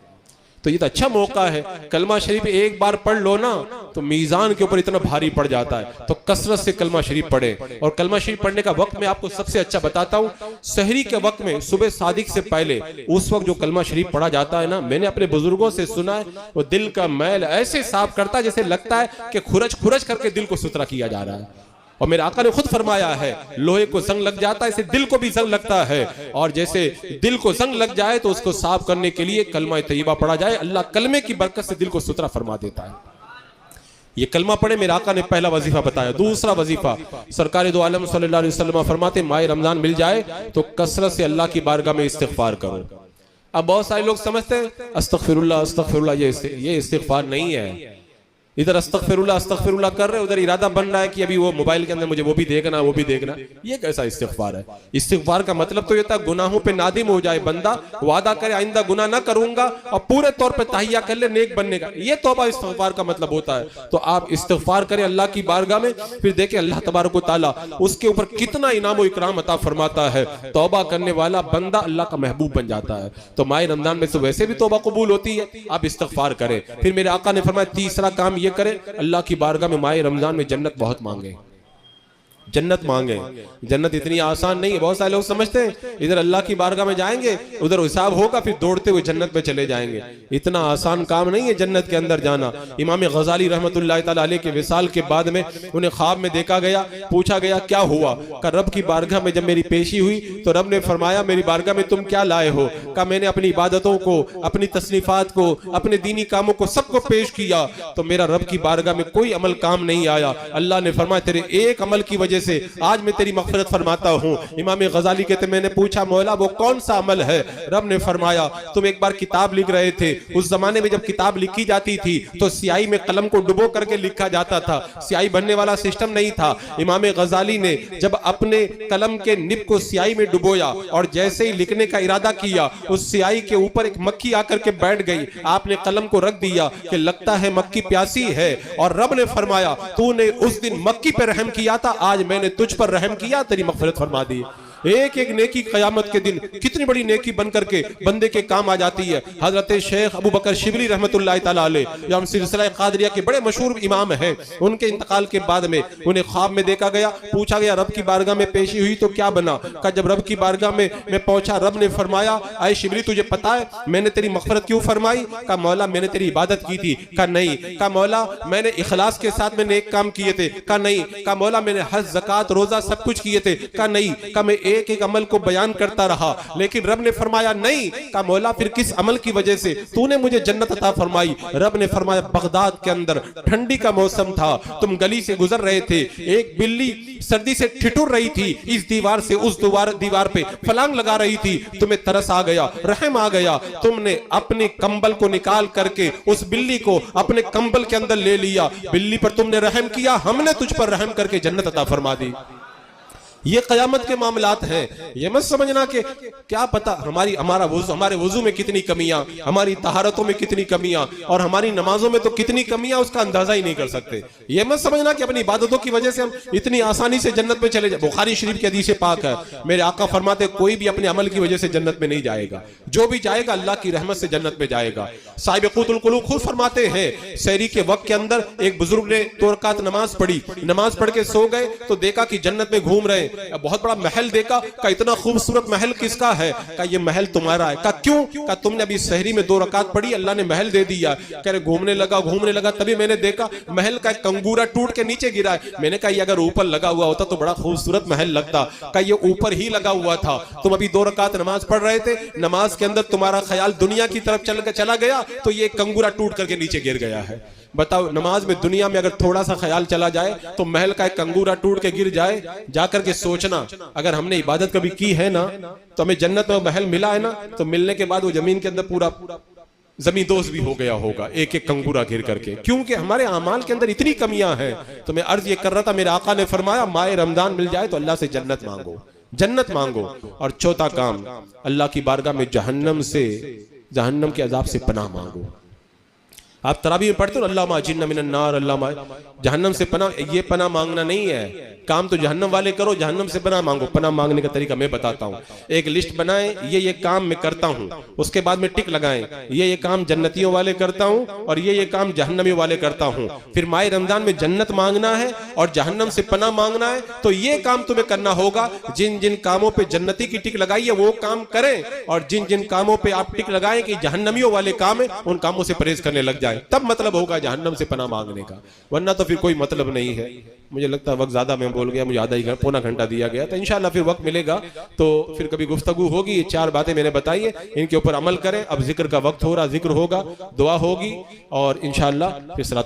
तो ये तो अच्छा मौका है, कलमा शरीफ एक बार पढ़ लो ना तो मीजान के ऊपर इतना भारी पड़ जाता है। तो कसरत से कलमा शरीफ पढ़े। और कलमा शरीफ पढ़ने का वक्त मैं आपको सबसे अच्छा बताता हूँ, सहरी के वक्त में सुबह सादिक से पहले उस वक्त जो कलमा शरीफ पढ़ा जाता है ना, मैंने अपने बुजुर्गों से सुना है वो दिल का मैल ऐसे साफ करता है जैसे लगता है कि खुरच खुरच करके दिल को सुथरा किया जा रहा है। और मेरे आका ने खुद फरमाया है लोहे को जंग लग जाता है, इसे दिल को भी जंग लगता है, और जैसे दिल को जंग लग जाए तो उसको साफ करने के लिए कलमा तैयबा पढ़ा जाए, अल्लाह कलमे की बरकत से दिल को सुथरा फरमा देता है। ये कलमा पढ़े, मेरे आका ने पहला वजीफा बताया। दूसरा वजीफा, सरकार दो आलम सल्लल्लाहु अलैहि वसल्लम फरमाते माह रमजान मिल जाए तो कसरत से अल्लाह की बारगाह में इस्तिग़फार करो। अब बहुत सारे लोग समझते हैं अस्तग़फिरुल्लाह अस्तग़फिरुल्लाह, ये इस्तिग़फार नहीं है। इधर अस्तगफिरुल्लाह कर रहे, उधर इरादा बन रहा है कि अभी वो मोबाइल के अंदर मुझे वो भी देखना। ये कैसा इस्तिगफार है? इस्तिगफार का मतलब तो ये था गुनाहों पे नादिम हो जाए बंदा, वादा करे आइंदा गुनाह ना करूंगा और पूरे तौर पे तहिया कर ले नेक बनने का। ये तौबा इस्तिगफार का मतलब होता है। तो आप इस्तिगफार करें अल्लाह की बारगाह में, फिर देखें अल्लाह तबारक व तआला उसके ऊपर कितना इनाम व इकराम अता फरमाता है। तौबा करने वाला बंदा अल्लाह का महबूब बन जाता है। तो माह रमजान में से वैसे भी तौबा कबूल होती है, आप इस्तिगफार करें। फिर मेरे आका ने फरमाया तीसरा काम ये करें, अल्लाह की बारगाह में माह रमजान में जन्नत बहुत मांगे, जन्नत मांगे। जन्नत इतनी आसान नहीं है। बहुत सारे लोग समझते हैं इधर अल्लाह की बारगाह में जाएंगे, उधर हिसाब होगा, फिर दौड़ते हुए जन्नत में चले जाएंगे। इतना आसान काम नहीं है जन्नत के अंदर जाना। इमाम गजाली रहमतुल्लाह तआला अलैह के विसाल के बाद में उन्हें ख्वाब में देखा गया, पूछा गया क्या हुआ? का रब की बारगाह में जब मेरी पेशी हुई तो रब ने फरमाया मेरी बारगाह में तुम क्या लाए हो? का मैंने अपनी इबादतों को, अपनी तसनीफात को, अपने दीनी कामों को सबको पेश किया, तो मेरा रब की बारगाह में कोई अमल काम नहीं आया। अल्लाह ने फरमाया तेरे एक अमल की वजह से आज मैं तेरी मग़फ़िरत फरमाता हूँ। इमाम गजाली कहते मैंने पूछा मौला वो कौन सा अमल है? रब ने फरमाया तुम एक बार किताब लिख रहे थे, उस जमाने में जब किताब लिखी जाती थी तो स्याही में कलम को डुबो करके लिखा जाता था, स्याही भरने वाला सिस्टम नहीं था। इमाम गजाली ने जब अपने कलम के निब को स्याही में डुबोया और जैसे ही लिखने का इरादा किया, उस स्याही के ऊपर एक मक्खी आकर के बैठ गई। आपने कलम को रख दिया कि लगता है मक्खी प्यासी है, और रब ने फरमाया तूने उस दिन मक्खी पे रहम किया था, आज मैंने तुझ पर रहम किया, तेरी मग़फ़िरत फरमा दी। एक एक नेकी क़यामत के दिन कितनी बड़ी नेकी बन करके बंदे के काम आ जाती है। हजरत शेख अबू बकर शिबली रहमतुल्लाह तआला अलैह जो सिलसिला क़ादिरिया के बड़े मशहूर इमाम हैं, उनके इंतकाल के बाद में उन्हें ख्वाब में देखा गया, पूछा गया रब की बारगाह में पेशी हुई तो क्या बना? का जब रब की बारगाह में मैं पहुंचा, रब ने फरमाया आए शिबली तुझे पता है मैंने तेरी मग़फ़िरत क्यों फरमाई? का मौला मैंने तेरी इबादत की थी। का नहीं। का मौला मैंने इखलास के साथ मैंने एक काम किए थे। का नहीं। का मौला मैंने हज ज़कात रोजा सब कुछ किए थे। का नहीं। का मैं एक एक अमल को बयान करता रहा, लेकिन रब ने फरमाया नहीं। का मौला फिर किस अमल की वजह से तूने मुझे जन्नत अता फरमाई? रब ने फरमाया बगदाद के अंदर ठंडी का मौसम था, तुम गली से गुजर रहे थे, एक बिल्ली सर्दी से ठिठुर रही थी, इस दीवार से उस दीवार पे फलांग लगा रही थी, तुम्हें तरस आ गया, रहम आ गया, तुमने अपने कंबल को निकाल करके उस बिल्ली को अपने कंबल के अंदर ले लिया, बिल्ली पर तुमने रहम किया, हमने तुझ पर रहम करके जन्नत अता फरमा दी। ये क़यामत के मामलात हैं। ये मत समझना कि क्या पता हमारे वुज़ू में कितनी कमियां, हमारी तहारतों में कितनी कमियां और हमारी नमाजों में तो कितनी कमियां, उसका अंदाजा ही नहीं कर सकते। ये मत समझना कि अपनी इबादतों की वजह से हम इतनी आसानी से जन्नत में चले जाए। बुखारी शरीफ की हदीस पाक है, मेरे आका फरमाते कोई भी अपने अमल की वजह से जन्नत में नहीं जाएगा, जो भी जाएगा अल्लाह की रहमत से जन्नत में जाएगा। साहिब क़ूतुल क़ुलूब खुद फरमाते हैं सहरी के वक्त के अंदर एक बुजुर्ग ने 2 रकात नमाज पढ़ी, नमाज पढ़ के सो गए तो देखा कि जन्नत में घूम रहे, बहुत बड़ा महल देखा, का इतना खूबसूरत महल किसका है? का ये महल तुम्हारा है। का क्यों? का तुमने अभी सहरी में 2 रकात पढ़ी, अल्लाह ने महल दे दिया। कह रहे घूमने लगा तभी मैंने देखा महल का कंगूरा टूट के नीचे गिरा है। मैंने कहा ये अगर ऊपर लगा हुआ होता तो बड़ा खूबसूरत महल लगता। का ये ऊपर ही लगा हुआ था, तुम अभी 2 रकात नमाज पढ़ रहे थे, नमाज के अंदर तुम्हारा ख्याल दुनिया की तरफ चला गया तो ये कंगूरा टूट करके नीचे गिर गया है। बताओ नमाज में दुनिया में अगर थोड़ा सा ख्याल चला जाए तो महल का एक कंगूरा टूट के गिर जाए, जाकर के सोचना अगर हमने इबादत कभी की है ना तो हमें जन्नत में महल मिला है ना, तो मिलने के बाद वो जमीन के अंदर पूरा जमींदोज भी हो गया होगा एक एक कंगूरा गिर करके, क्योंकि हमारे अमाल के अंदर इतनी कमियां हैं। तो मैं अर्ज ये कर रहा था, मेरे आका ने फरमाया माह रमजान मिल जाए तो अल्लाह से जन्नत मांगो, जन्नत मांगो। और चौथा काम अल्लाह की बारगाह में जहन्नम के अजाब से पनाह मांगो। आप तरावी में पढ़ते हो अल्लाह अजिन्ना मिनन नार, अल्लाह जहन्नम से पनाह। ये पनाह मांगना नहीं है, काम तो जहन्नम वाले करो, जहन्नम से पनाह मांगो। पनाह मांगने का तरीका मैं बताता हूँ। एक लिस्ट बनाएं, ये काम मैं करता हूँ, उसके बाद में टिक लगाएं, ये काम जन्नतियों वाले करता हूँ और ये काम जहन्नमियों वाले करता हूँ। फिर माह रमजान में जन्नत मांगना है और जहन्नम से पनाह मांगना है, तो ये काम तुम्हें करना होगा। जिन जिन कामों पे जन्नती की टिक लगाई है वो काम करें, और जिन जिन कामों पे आप टिक लगाएं कि जहन्नमियों वाले काम है उन कामों से परहेज करने लग जाए, तब मतलब होगा जहन्नम से पनाह मांगने का, वरना तो फिर कोई मतलब नहीं है। मुझे लगता है वक्त ज्यादा मैं बोल गया, मुझे आधा ही पौना घंटा दिया गया, तो इंशाल्लाह फिर वक्त मिलेगा तो फिर कभी गुफ्तगू होगी। ये 4 बातें मैंने बताई है, इनके ऊपर अमल करें। अब जिक्र का वक्त हो रहा, जिक्र होगा, दुआ होगी और इंशाल्लाह फिर सलात